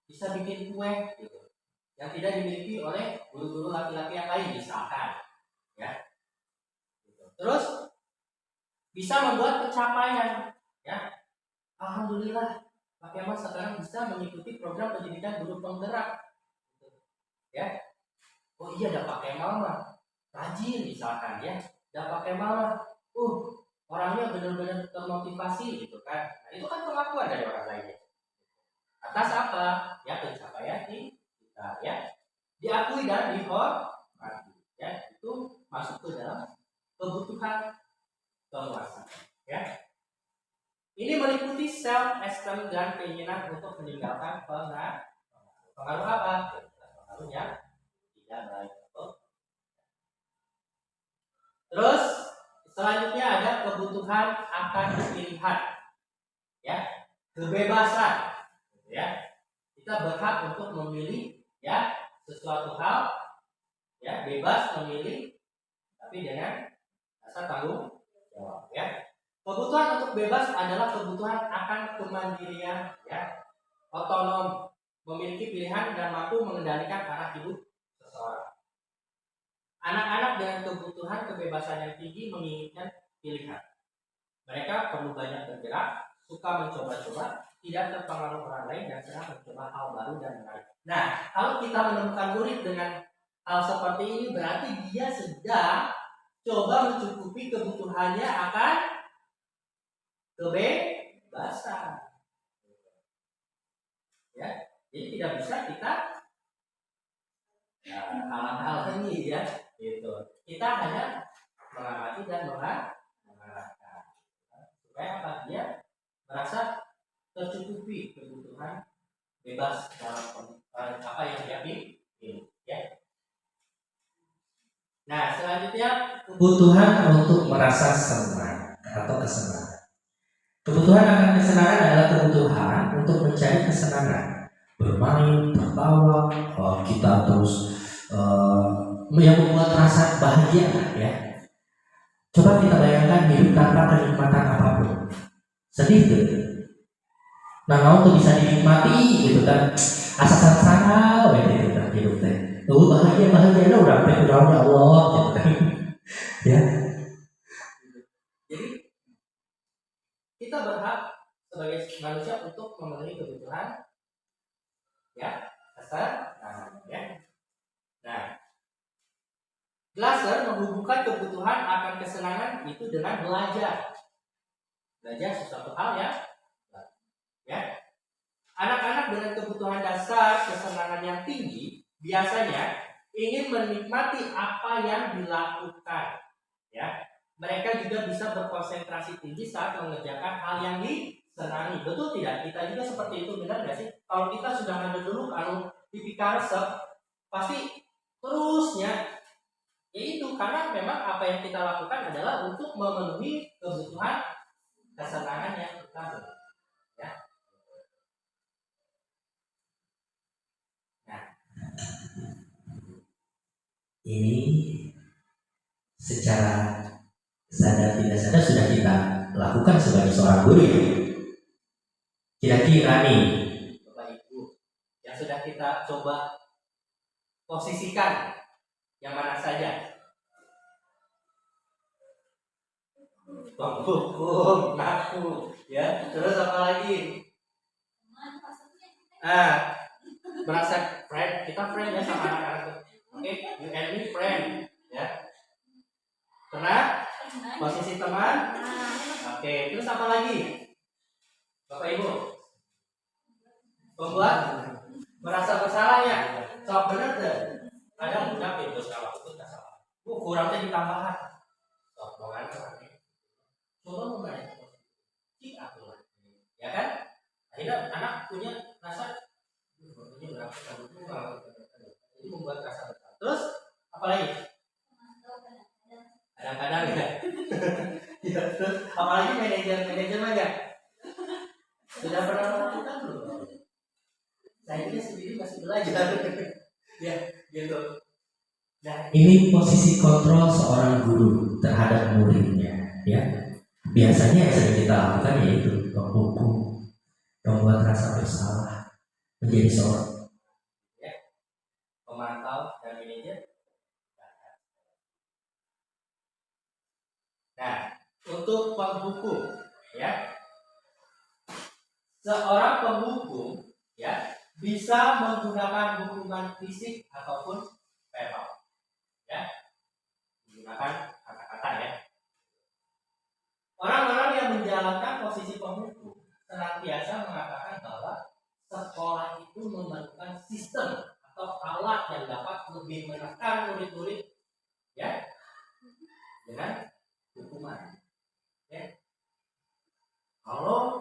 bisa bikin kue, gitu, yang tidak dimiliki oleh guru-guru laki-laki yang lain, misalkan, ya. Gitu. Terus bisa membuat pencapaian, ya. Alhamdulillah, Pak Kemal sekarang bisa mengikuti program pendidikan guru penggerak, gitu, ya. Oh iya, ada Pak Kemal mah rajin, misalkan, ya. Ada Pak Kemal mah, orangnya benar-benar termotivasi, gitu kan. Nah, itu kan pengakuan dari orang lainnya. Atas apa? Ya, pencapaian kita, ya. Diakui dan dihormati, ya. Itu masuk ke dalam kebutuhan penguasa, ya. Ini meliputi self-esteem dan keinginan untuk meninggalkan pengaruh. Pengaruh apa? Pengaruh yang tidak baik. Terus selanjutnya ada kebutuhan akan pilihan, ya, kebebasan, ya. Kita berhak untuk memilih, ya, sesuatu hal, ya, bebas memilih, tapi dengan rasa tanggung jawab, ya. Kebutuhan untuk bebas adalah kebutuhan akan kemandirian, ya, otonom, memiliki pilihan dan mampu mengendalikan arah hidup seseorang. Anak-anak dengan kebutuhan kebebasan yang tinggi menginginkan pilihan. Mereka perlu banyak bergerak, suka mencoba-coba, tidak terpengaruh orang lain, dan senang mencoba hal baru dan menarik. Nah, kalau kita menemukan murid dengan hal seperti ini, berarti dia sedang coba mencukupi kebutuhannya akan kebebasan. Ya, jadi tidak bisa kita halang-halangi, ya, gitu. Kita hanya mengamati dan mengarahkan supaya apa, dia merasa tercukupi kebutuhan bebas dalam apa yang dia pilih, ya. Nah, selanjutnya Kebutuhan untuk merasa senang atau kesenangan. Kebutuhan akan kesenangan adalah kebutuhan untuk mencari kesenangan, bermain, tertawa, kita terus yang membuat rasa bahagia, ya. Coba kita bayangkan hidup tanpa kenikmatan apapun, sedih tuh. Nah, untuk bisa dinikmati gitu kan, asal-asal gitu kan hidup teh. Bahagia lo udah sampai ke Allah gitu kan. Ya. Jadi kita berhak sebagai manusia untuk memenuhi kebutuhan, ya, dasar, ya. Nah, Glasser menghubungkan kebutuhan akan kesenangan itu dengan belajar. Belajar sesuatu hal, ya. Anak-anak dengan kebutuhan dasar kesenangan yang tinggi biasanya ingin menikmati apa yang dilakukan, ya. Mereka juga bisa berkonsentrasi tinggi saat mengerjakan hal yang disenangi. Betul tidak? Kita juga seperti itu, benar nggak sih? Kalau kita sudah ngambil dulu kalau tipikal resep, pasti terusnya, yaitu karena memang apa yang kita lakukan adalah untuk memenuhi kebutuhan kesenangan yang kita beri, ya. Nah, ini secara sadar tidak sadar sudah kita lakukan sebagai seorang guru, ya. Kira-kira nih, Bapak Ibu, yang sudah kita coba posisikan yang mana saja? Hukum, ngaku, ya. Terus apa lagi? Merasa friend, kita friend ya sama anak-anak. Oke, you and me friend, ya. Pernah? Posisi teman? Oke, terus apa lagi? Bapak Ibu? Pembuat? Merasa bersalah, ya? So bener deh. Kadang udah itu salah, itu tak salah. Kurangnya ditambahan. So, mau coba membayar posisi aku, ya kan? Akhirnya anak punya rasa ini berapa jadi membuat rasa bersalah. Terus apa lagi? Kadang-kadang, ya. Ya, terus apalagi manajer aja sudah pernah melakukan belum? Saya ini sendiri masih belajar. Ya, gitu. Nah, ini posisi kontrol seorang guru terhadap muridnya, ya. Biasanya yang sering kita lakukan yaitu menghukum, membuat rasa bersalah, menjadi seorang, ya, pemantau dan manajer. Nah, untuk penghukum, ya, seorang penghukum, ya, bisa menggunakan hukuman fisik ataupun verbal, ya, menggunakan kata-kata, ya. Orang-orang yang menjalankan posisi penghukum senantiasa mengatakan bahwa sekolah itu memerlukan sistem atau alat yang dapat lebih menekan murid-murid, ya, dengan hukuman, ya. Kalau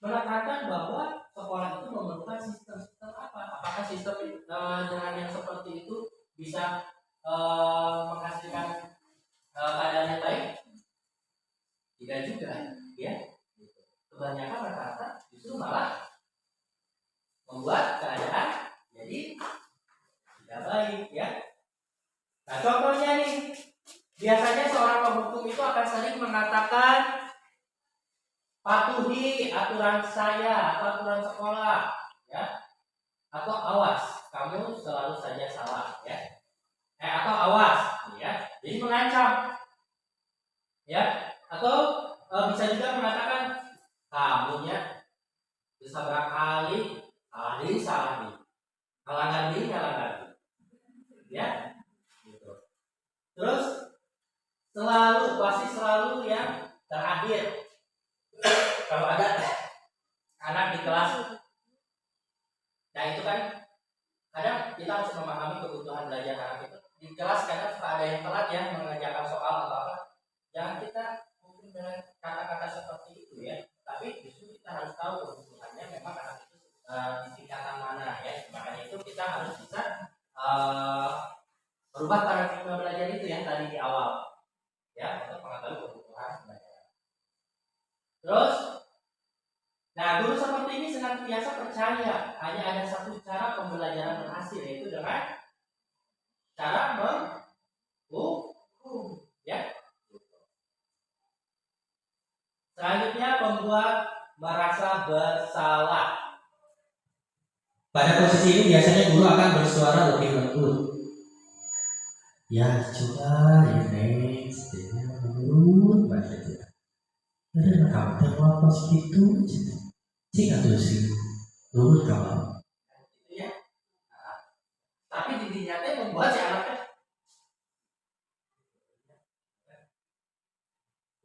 menekankan bahwa sekolah itu memerlukan sistem-sistem apa? Apakah sistem dengan yang seperti itu bisa menghasilkan keadaan yang baik? Tidak juga, ya. Kebanyakan rata-rata justru malah membuat keadaan jadi tidak baik, ya. Nah, contohnya nih, biasanya seorang penghukum itu akan sering mengatakan patuhi aturan saya atau aturan sekolah, ya, atau awas kamu selalu saja salah, ya, atau awas, ya, jadi mengancam, ya, atau bisa juga mengatakan kamu ya bisa berkali salah nih, halangan diri, ya, gitu. Terus pasti selalu yang terakhir. Kalau ada anak di kelas, nah itu kan kadang kita harus memahami kebutuhan belajar anak itu. Di kelas kadang suka ada yang telat ya mengerjakan soal atau apa. Jangan kita mungkin dengan kata-kata seperti itu, ya. Tapi justru kita harus tahu kebutuhannya memang anak itu di tingkatan mana, ya. Makanya itu kita harus bisa merubah paradigma belajar itu yang tadi di awal, ya, untuk mengetahui kebutuhan belajar. Terus, nah, guru seperti ini senantiasa percaya hanya ada satu cara pembelajaran berhasil, yaitu dengan cara menghukum, ya. Selanjutnya, membuat merasa bersalah. Pada posisi ini biasanya guru akan bersuara lebih lembut. Ya coba ini setidaknya lembut banget ya. Ada kamu terlalu gitu, sih atau sih lembut kamu. Ya. Nah, tapi dirinya membuat si anaknya,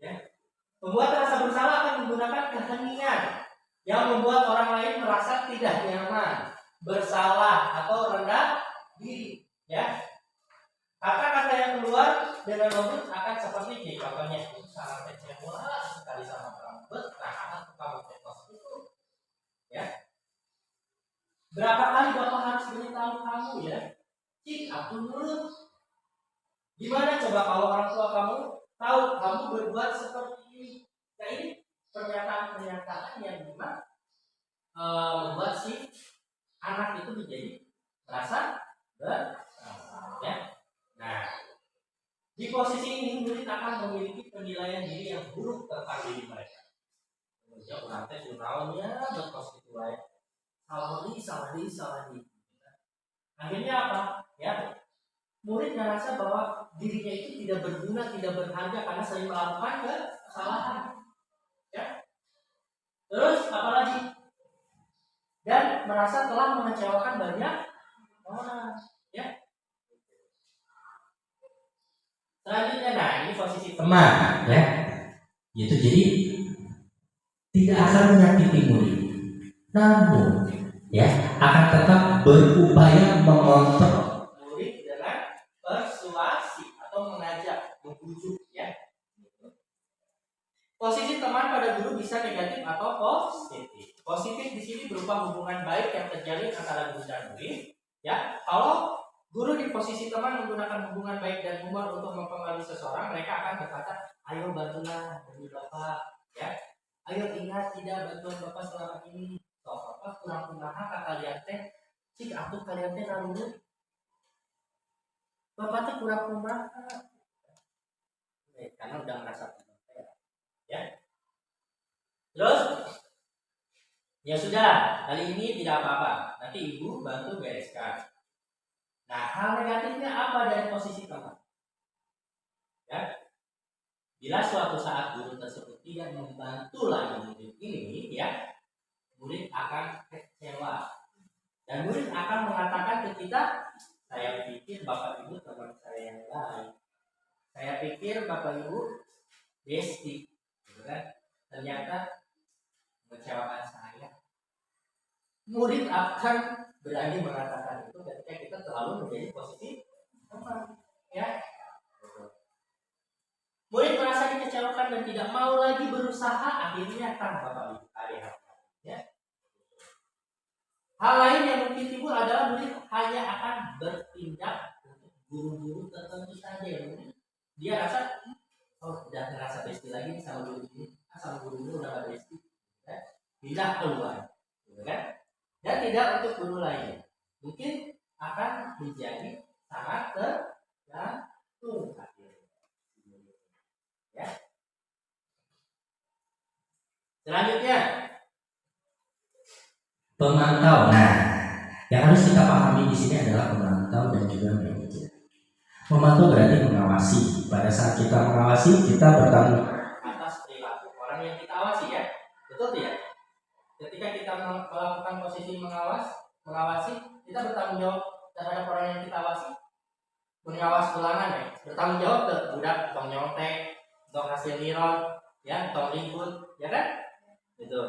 ya, membuat rasa bersalah akan menggunakan keheningan yang membuat orang lain merasa tidak nyaman, bersalah atau rendah diri, ya. Kata-kata yang keluar dengan lembut akan seperti ini. Contohnya, sangat kecewa sekali sama kamu, betah kamu itu, ya. Berapa kali bapak harus beritahu kamu, ya? Cik, aku nurut. Gimana coba kalau orang tua kamu tahu kamu berbuat seperti ini? Nah, ini pernyataan-pernyataan yang memang membuat si anak itu menjadi merasa bersalah, ya. Nah, di posisi ini murid akan memiliki penilaian diri yang buruk tentang diri mereka. Kemudian orang teh sunaunya berkos itu lain. Salah di. Akhirnya apa? Ya, murid merasa bahwa dirinya itu tidak berguna, tidak berharga karena sering melakukan kesalahan. Ya. Terus apalagi? Dan merasa telah mengecewakan banyak orang. Ya. Selanjutnya, nah ini posisi teman, ya. Gitu, jadi tidak akan menyakiti murid, namun ya akan tetap berupaya mengontrol murid dengan persuasi atau mengajak, membujuk, ya. Posisi teman pada guru bisa negatif atau positif. Positif di sini berupa hubungan baik yang terjalin antara guru dan murid, ya. Kalau guru di posisi teman menggunakan hubungan baik dan humor untuk mempengaruhi seseorang, mereka akan berkata, ayo bantulah demi bapak, ya. Ayo ingat tidak bantuan bapak selama ini. Kalau bapak kurang kumaha ka kalian teh, cik atuh kalian teh nalungeun. Bapak teh kurang kumaha. Karena udah merasa ya. Terus, ya sudah, kali ini tidak apa-apa. Nanti ibu bantu bereskan. Nah, hal negatifnya apa dari posisi teman? Ya, bila suatu saat guru tersebut tidak membantu lagi murid ini, ya, murid akan kecewa dan murid akan mengatakan ke kita, saya pikir bapak ibu teman saya yang lain, saya pikir bapak ibu besti, gitu kan? Ternyata mengecewakan saya. Murid akan berani mengatakan itu ketika kita terlalu menjadi posisi teman, ya. Murid merasa dikecewakan dan tidak mau lagi berusaha, akhirnya kan bapak ibu Hal lain yang mungkin timbul adalah murid hanya akan bertindak untuk guru-guru tertentu saja. Mungkin dia rasa, oh tidak merasa bestie lagi sama guru ini, sama guru udah gak bestie, ya. Pindah keluar, gitu kan? Dan tidak untuk guru lain, mungkin akan menjadi sangat tergantung akhirnya. Ya. Selanjutnya, Pemantau. Nah, yang harus kita pahami di sini adalah pemantau dan juga manajer. Memantau berarti mengawasi. Pada saat kita mengawasi, kita bertanggung atas perilaku orang yang kita awasi, ya, betul tidak? Ketika kita melakukan posisi mengawasi, kita bertanggung jawab terhadap orang yang kita awasi. Mengawas ulangan, ya, bertanggung jawab ke budak tong nyontek, tong hasil niron, ya, tong ribut, ya kan? Gitu.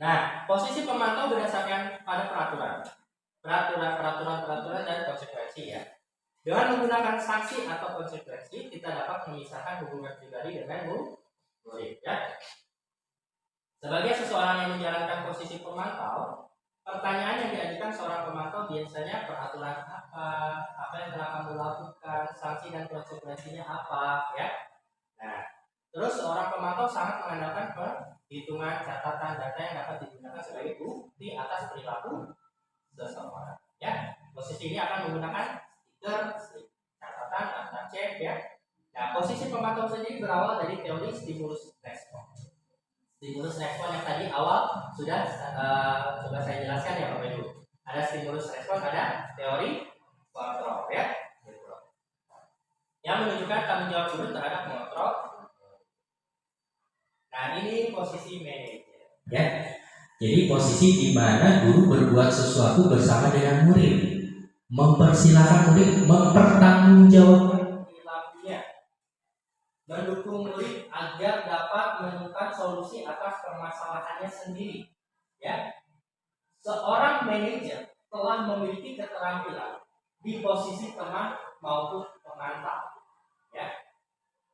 Nah, posisi pemantau berdasarkan pada peraturan dan konsekuensi, ya. Dengan menggunakan sanksi atau konsekuensi, kita dapat memisahkan hubungan pribadi dengan murid, ya. Sebagai seseorang yang menjalankan posisi pemantau, pertanyaan yang diajukan seorang pemantau biasanya peraturan apa yang telah kamu lakukan, sanksi dan konsekuensinya apa, ya. Nah, terus seorang pemantau sangat mengandalkan perhitungan catatan data yang dapat digunakan sebagai bukti atas perilaku seseorang, ya. Posisi ini akan menggunakan stiker, catatan, daftar cek, ya. Nah, posisi pemantau sendiri berawal dari teori stimulus respon. Stimulus respon yang tadi awal sudah coba saya jelaskan, ya Bapak Ibu. Ada stimulus respon, ada teori kontrol, ya. Yang menunjukkan tanggung jawab guru terhadap mengontrol. Nah, ini posisi manajer, ya. Jadi posisi di mana guru berbuat sesuatu bersama dengan murid, mempersilahkan murid mempertanggungjawabkan perilakunya, mendukung murid agar dapat menemukan solusi atas permasalahannya sendiri, ya. Seorang manajer telah memiliki keterampilan di posisi teman maupun pemantau, ya.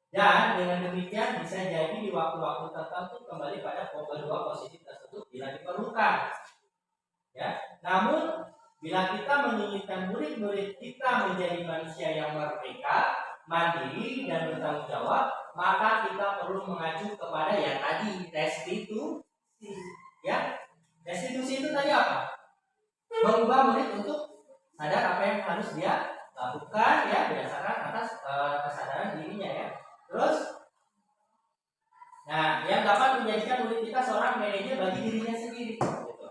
Dan dengan demikian bisa jadi di waktu-waktu tertentu kembali pada kedua posisi tersebut bila diperlukan, ya. Namun bila kita menginginkan murid-murid kita menjadi manusia yang merdeka, mandiri dan bertanggung jawab, maka kita perlu mengacu kepada yang tadi, restitusi, ya. Restitusi itu tadi apa? Mengubah murid untuk sadar apa yang harus dia lakukan, ya, berdasarkan atas kesadaran dirinya, ya. Terus, nah, yang dapat menjadikan murid kita seorang manajer bagi dirinya sendiri, gitu.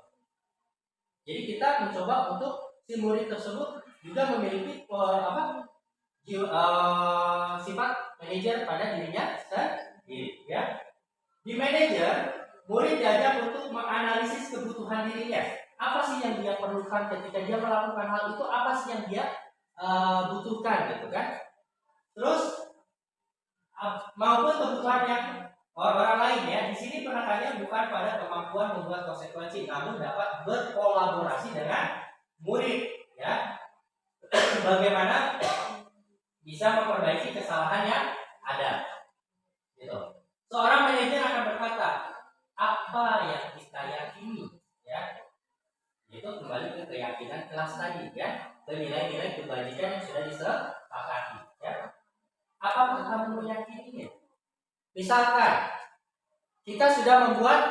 Jadi kita mencoba untuk si murid tersebut juga memiliki sifat manajer pada dirinya sendiri, ya. Di manajer, murid diajak untuk menganalisis kebutuhan dirinya. Apa sih yang dia perlukan ketika dia melakukan hal itu? Apa sih yang dia butuhkan, gitu kan? Terus maupun kebutuhan yang orang lain, ya. Di sini penekanannya bukan pada kemampuan membuat konsekuensi, namun dapat berkolaborasi dengan murid, ya. Bagaimana bisa memperbaiki kesalahan yang ada, gitu. Seorang manajer akan berkata, apa yang kita yakini, ya. Itu kembali ke keyakinan kelas tadi, ya. Ke nilai-nilai kebajikan yang sudah disepakati, ya. Apakah kamu meyakininya? Misalkan kita sudah membuat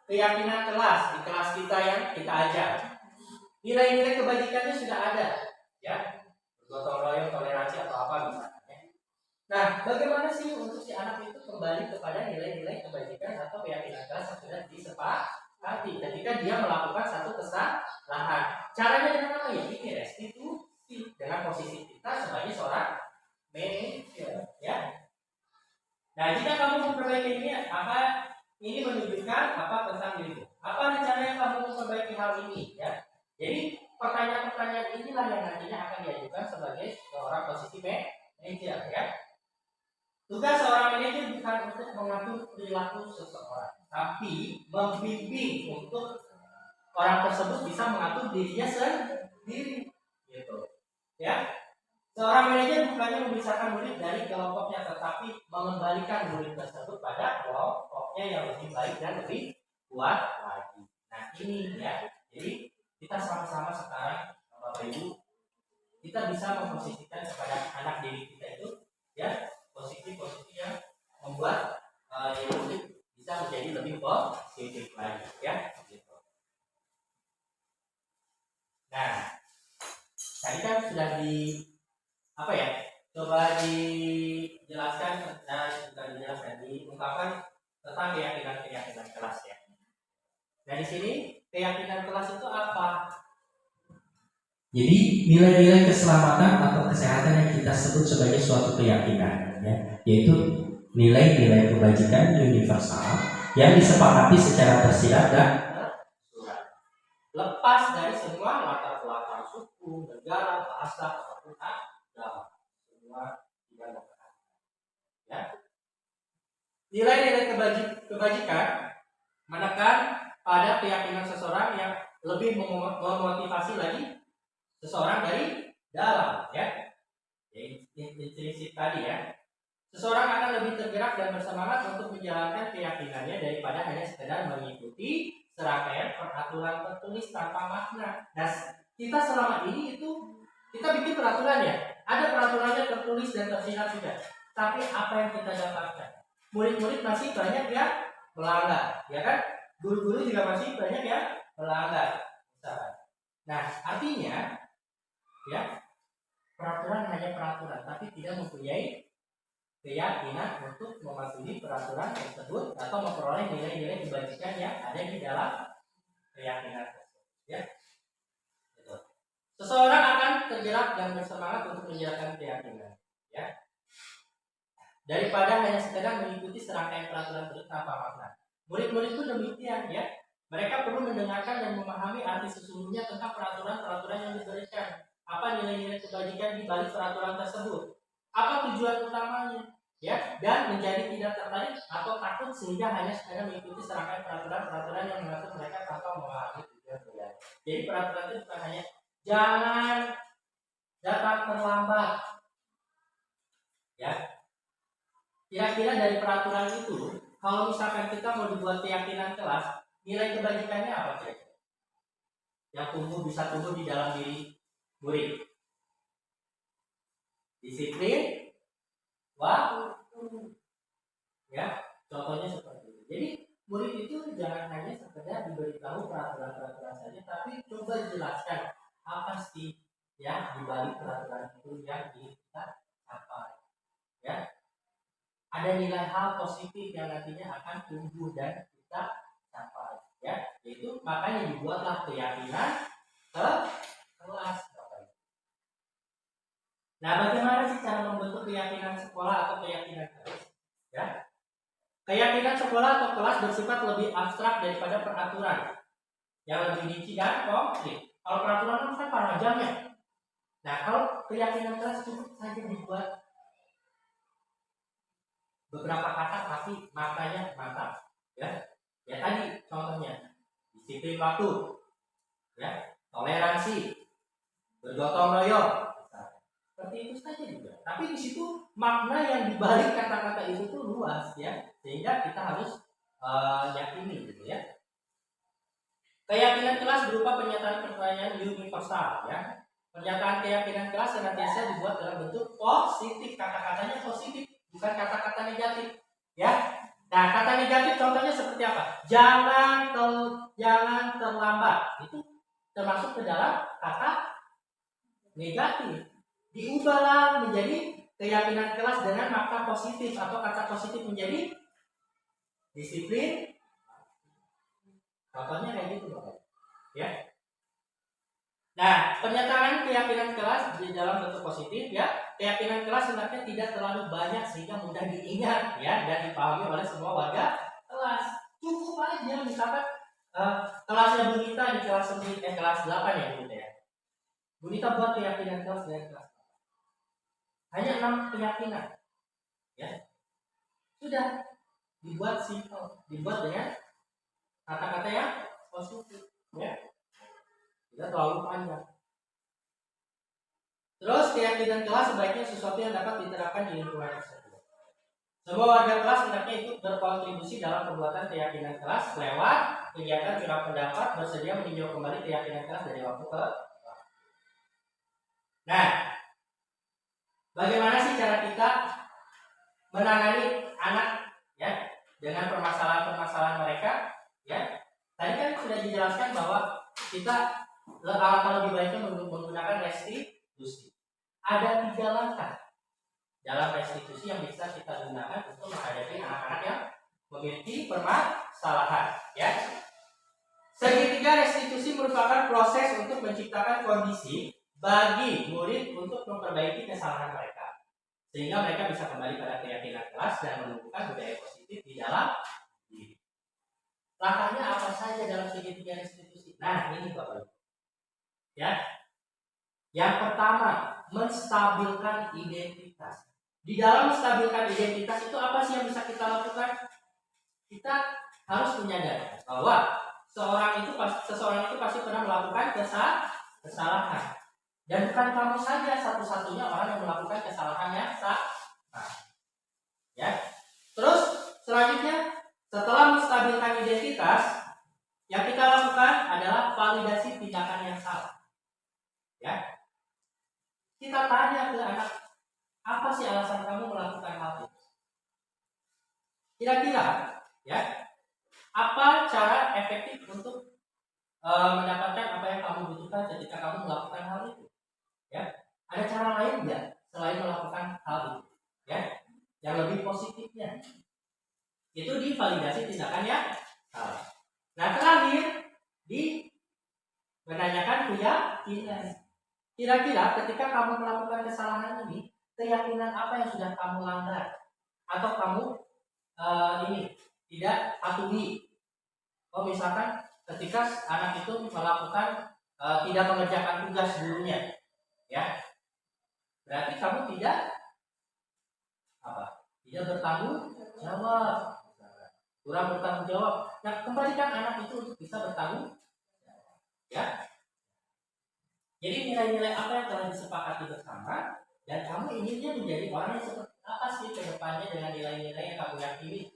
keyakinan kelas di kelas kita yang kita ajar. Nilai-nilai kebajikannya sudah ada, ya. Gotong royong, toleransi atau apa misalnya. Nah, bagaimana sih untuk si anak itu kembali kepada nilai-nilai kebajikan atau keyakinan kelas yang sudah disepakati ketika dia melakukan satu kesalahan? Caranya dengan apa, ya? Ini restitusi dengan posisi kita sebagai seorang manajer, ya. Nah, jika kamu memperbaiki ini, apa ini menunjukkan apa tentang dirimu? Apa rencananya kamu memperbaiki hal ini, ya? Jadi pertanyaan-pertanyaan inilah yang nantinya akan diajukan sebagai seorang posisi manajer, ya. Tugas seorang manajer bukan untuk mengatur perilaku seseorang, tapi membimbing untuk orang tersebut bisa mengatur dirinya sendiri, gitu, ya. Seorang manajer bukannya memisahkan murid dari kelompoknya, tetapi mengembalikan murid tersebut pada kelompoknya yang lebih baik dan lebih kuat lagi. Nah, ini, ya. Jadi kita sama-sama sekarang Bapak Ibu, kita bisa memposisikan kepada anak didik kita itu ya posisi-posisi yang membuat yang bisa menjadi lebih positif lagi ya gitu. Nah, tadi kan sudah coba dijelaskan dan diungkapkan tentang keyakinan kelas ya. Nah di sini keyakinan kelas itu apa? Jadi nilai-nilai keselamatan atau kesehatan yang kita sebut sebagai suatu keyakinan, ya, yaitu nilai-nilai kebajikan universal yang disepakati secara tersirat dan lepas dari semua latar belakang suku, negara, bahasa, ataupun agama. Semua tidak memperhatikan. Ya. Nilai-nilai kebajikan menekan pada keyakinan seseorang yang lebih memotivasi lagi seseorang dari dalam, ya. Intrinsik tadi ya. Seseorang akan lebih tergerak dan bersemangat untuk menjalankan keyakinannya daripada hanya sekedar mengikuti serangkaian peraturan tertulis tanpa makna. Nah, kita selama ini itu kita bikin peraturan ya. Ada peraturannya tertulis dan tersirat juga. Tapi apa yang kita dapatkan? Murid-murid masih banyak yang melanggar, ya kan? Guru-guru juga masih banyak yang melanggar. Nah, artinya ya peraturan hanya peraturan, tapi tidak mempunyai keyakinan untuk mematuhi peraturan tersebut atau memperoleh nilai-nilai kebajikan yang ada di dalam keyakinan tersebut. Ya, seseorang akan tergerak dan bersemangat untuk menjalankan keyakinan. Ya, daripada hanya sekedar mengikuti serangkaian peraturan tersebut tanpa makna. Murid-murid pun demikian ya. Mereka perlu mendengarkan dan memahami arti sesungguhnya tentang peraturan-peraturan yang diberikan. Apa nilai-nilai kebajikan di balik peraturan tersebut? Apa tujuan utamanya? Ya, dan menjadi tidak tertarik atau takut sehingga hanya sekedar mengikuti serangkaian peraturan-peraturan yang mengatur mereka tanpa memahami tujuan kemudian. Jadi peraturan itu bukan hanya jangan datang terlambat. Ya. Kira-kira dari peraturan itu, kalau misalkan kita mau dibuat keyakinan kelas, nilai kebajikannya apa kira-kira? Yang bisa tumbuh di dalam diri murid. Disiplin, waktu. Ya, contohnya seperti itu. Jadi murid itu jangan hanya sekedar diberitahu peraturan-peraturan saja, tapi coba jelaskan apa sih ya di balik peraturan itu yang kita capai. Ya, ada nilai hal positif yang nantinya akan tumbuh dan kita capai. Ya, yaitu makanya dibuatlah keyakinan kelas. Nah, bagaimana sih cara membentuk keyakinan sekolah atau keyakinan kelas? Ya, keyakinan sekolah atau kelas bersifat lebih abstrak daripada peraturan yang lebih rinci dan konkret. Kalau peraturan kan paragrafnya. Nah, kalau keyakinan kelas cukup saja dibuat beberapa kata tapi maknanya mantap. Ya, ya tadi contohnya disiplin waktu, ya, toleransi, bergotong royong. Seperti itu saja juga. Tapi di situ makna yang dibalik kata-kata itu tuh luas ya, sehingga kita harus yakini gitu ya. Keyakinan kelas berupa pernyataan pertanyaan universal ya. Pernyataan keyakinan kelas senantiasa dibuat dalam bentuk positif, kata-katanya positif, bukan kata-kata negatif ya. Nah, kata negatif contohnya seperti apa? Jangan terlambat. Itu termasuk ke dalam kata negatif. Diubahlah menjadi keyakinan kelas dengan makna positif atau kata positif menjadi disiplin. Contohnya kayak gitu Bapak. Ya. Nah, pernyataan keyakinan kelas di dalam bentuk positif ya. Keyakinan kelas hendaknya tidak terlalu banyak sehingga mudah diingat ya dan dipahami oleh semua warga kelas. Cukup aja misalkan kelasnya Bunita di kelas 8 ya Bunita ya. Bunita buat keyakinan kelas dengan kelas. Hanya 6 keyakinan, ya sudah dibuat simpel, dibuat dengan kata-kata yang positif, ya tidak terlalu panjang. Terus keyakinan kelas sebaiknya sesuatu yang dapat diterapkan di lingkungan tersebut. Semua warga kelas hendaknya ikut berkontribusi dalam pembuatan keyakinan kelas lewat kegiatan curah pendapat, bersedia meninjau kembali keyakinan kelas dari waktu ke waktu. Nah, bagaimana sih cara kita menangani anak ya dengan permasalahan-permasalahan mereka ya? Tadi kan sudah dijelaskan bahwa kita alangkah lebih baiknya menggunakan restitusi. Ada 3 langkah dalam restitusi yang bisa kita gunakan untuk menghadapi anak-anak yang memiliki permasalahan ya. Segitiga restitusi merupakan proses untuk menciptakan kondisi bagi murid untuk memperbaiki kesalahan mereka, sehingga mereka bisa kembali pada keyakinan kelas dan menumbuhkan budaya positif di dalam diri. Langkahnya apa saja dalam segitiga restitusi? Nah, ini Bapak. Ya. Yang pertama, menstabilkan identitas. Di dalam menstabilkan identitas itu apa sih yang bisa kita lakukan? Kita harus menyadari bahwa seseorang itu pasti pernah melakukan kesalahan. Dan bukan kamu saja satu-satunya orang yang melakukan kesalahan yang sama. Ya. Terus selanjutnya, setelah menstabilkan identitas, yang kita lakukan adalah validasi tindakan yang salah. Ya. Kita tanya ke anak, apa sih alasan kamu melakukan hal itu? Kira-kira, ya, apa cara efektif untuk mendapatkan apa yang kamu butuhkan ketika kamu melakukan hal itu? Ya, ada cara lain nggak selain melakukan hal itu? Ya, yang lebih positifnya itu di validasi tindakan yang salah. Nah, terakhir di menanyakan keyakinan. Kira-kira ketika kamu melakukan kesalahan ini, keyakinan apa yang sudah kamu langgar atau kamu tidak patuhi? Misalkan ketika anak itu melakukan tidak mengerjakan tugas gurunya, ya, berarti kamu tidak bertanggung jawab, kurang bertanggung jawab. Nah, kembalikan anak itu untuk bisa bertanggung jawab, ya. Jadi nilai-nilai apa yang telah disepakati bersama dan kamu inginnya menjadi orang yang seperti apa sih ke depannya dengan nilai-nilai yang kamu yakini.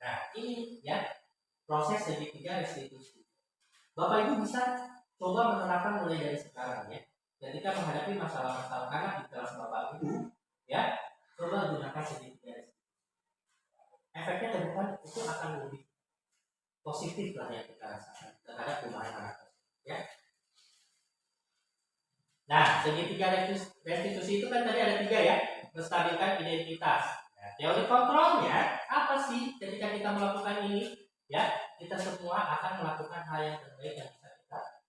Nah, ini ya proses segitiga restitusi. Bapak Ibu bisa coba menerapkan mulai dari sekarang ya. Ketika menghadapi masalah-masalah anak di kelas Bapak Ibu, ya, coba gunakan segitiga restitusi. Efeknya ke depan itu akan lebih positif lah yang kita rasakan terhadap perubahan anak, ya. Nah, segitiga restitusi itu kan tadi ada 3 ya, menstabilkan identitas. Nah, teori kontrolnya apa sih ketika kita melakukan ini? Ya, kita semua akan melakukan hal yang terbaik yang bisa kita lakukan.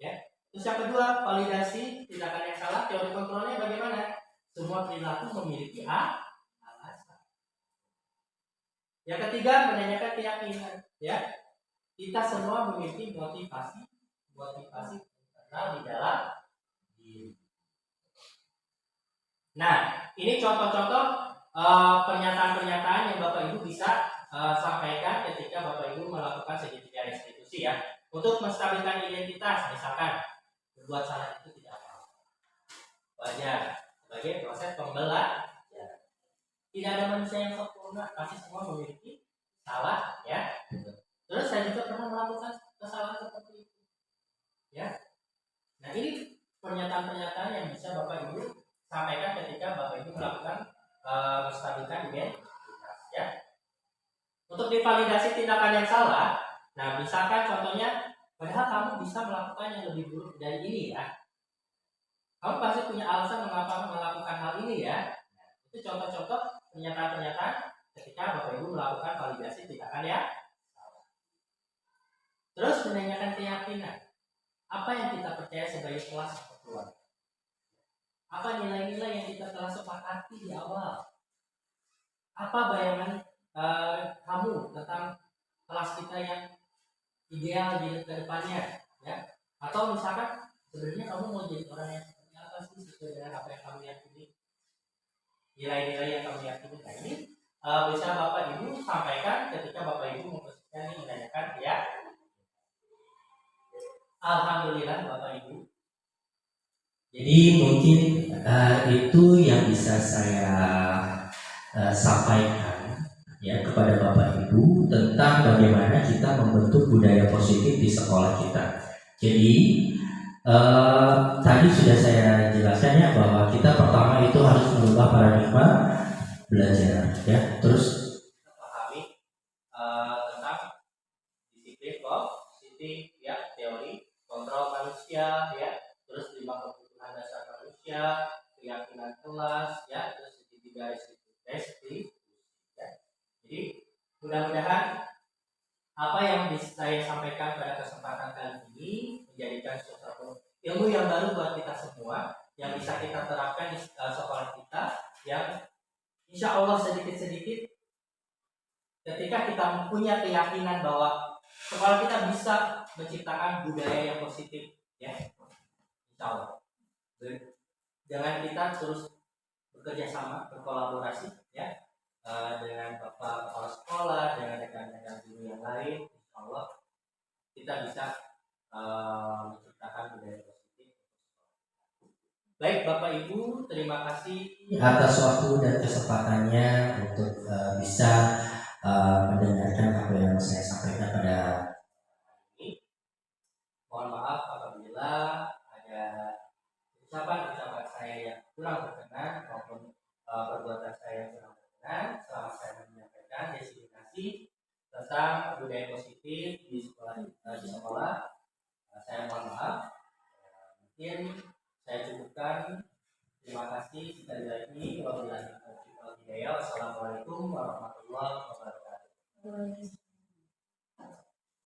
Ya. Terus yang kedua, validasi tindakan yang salah. Teori kontrolnya bagaimana? Semua perilaku memiliki alasan. Yang ketiga, menanyakan keyakinan. Ya, kita semua memiliki motivasi internal di dalam diri. Nah, ini contoh-contoh pernyataan-pernyataan yang Bapak Ibu bisa sampaikan ketika Bapak Ibu melakukan segitiga restitusi ya. Untuk menstabilkan identitas, misalkan berbuat salah itu tidak apa-apa, wajar sebagai proses pembelajaran. Tidak ada manusia yang sempurna, pasti semua memiliki salah ya. Terus saya juga pernah melakukan kesalahan seperti itu ya. Nah, ini pernyataan-pernyataan yang bisa Bapak Ibu sampaikan ketika Bapak Ibu melakukan menstabilkan identitas ya. Untuk divalidasi tindakan yang salah, nah misalkan contohnya, padahal kamu bisa melakukan yang lebih buruk dari ini ya. Kamu pasti punya alasan mengapa melakukan hal ini ya. Nah, itu contoh-contoh pernyataan-pernyataan ketika Bapak Ibu melakukan validasi tindakan yang salah. Terus menanyakan keyakinan. Apa yang kita percaya sebagai kelas atau keluarga? Apa nilai-nilai yang kita telah sepakati di awal? Apa bayangan kamu tentang kelas kita yang ideal di depannya, ya? Atau misalkan sebenarnya kamu mau jadi orang yang seperti apa sih sesuai dengan apa yang kamu yakini? Nilai-nilai yang kamu yakini. Nah, ini bisa Bapak Ibu sampaikan ketika Bapak Ibu memposisikan ini menanyakan ya. Alhamdulillah Bapak Ibu. Jadi mungkin itu yang bisa saya sampaikan ya kepada Bapak Ibu tentang bagaimana kita membentuk budaya positif di sekolah kita. Jadi tadi sudah saya jelaskan ya bahwa kita pertama itu harus merubah paradigma belajar ya. Terus pahami tentang disiplin positif ya, teori kontrol manusia ya, terus 5 kebutuhan dasar manusia, keyakinan kelas ya, terus segitiga restitusi ya. Jadi mudah-mudahan apa yang saya sampaikan pada kesempatan kali ini menjadikan suatu ilmu yang baru buat kita semua yang bisa kita terapkan di sekolah kita, yang insya Allah sedikit-sedikit ketika kita punya keyakinan bahwa sekolah kita bisa menciptakan budaya yang positif ya, insya Allah. Jangan kita terus bekerja sama, berkolaborasi ya, dengan Bapak Kepala Sekolah, dengan rekan-rekan guru yang lain, insya Allah kita bisa menciptakan budaya positif. Baik Bapak Ibu, terima kasih atas waktu dan kesempatannya untuk bisa mendengarkan apa yang saya sampaikan pada ini. Mohon maaf apabila ada ucapan-ucapan saya yang kurang berkenan maupun perbuatan saya yang kurang berkenan selama saya menyampaikan destinasi tentang budaya positif di sekolah. Saya mohon maaf. Mungkin saya cukupkan. Terima kasih sekali lagi. Wassalamualaikum warahmatullahi wabarakatuh.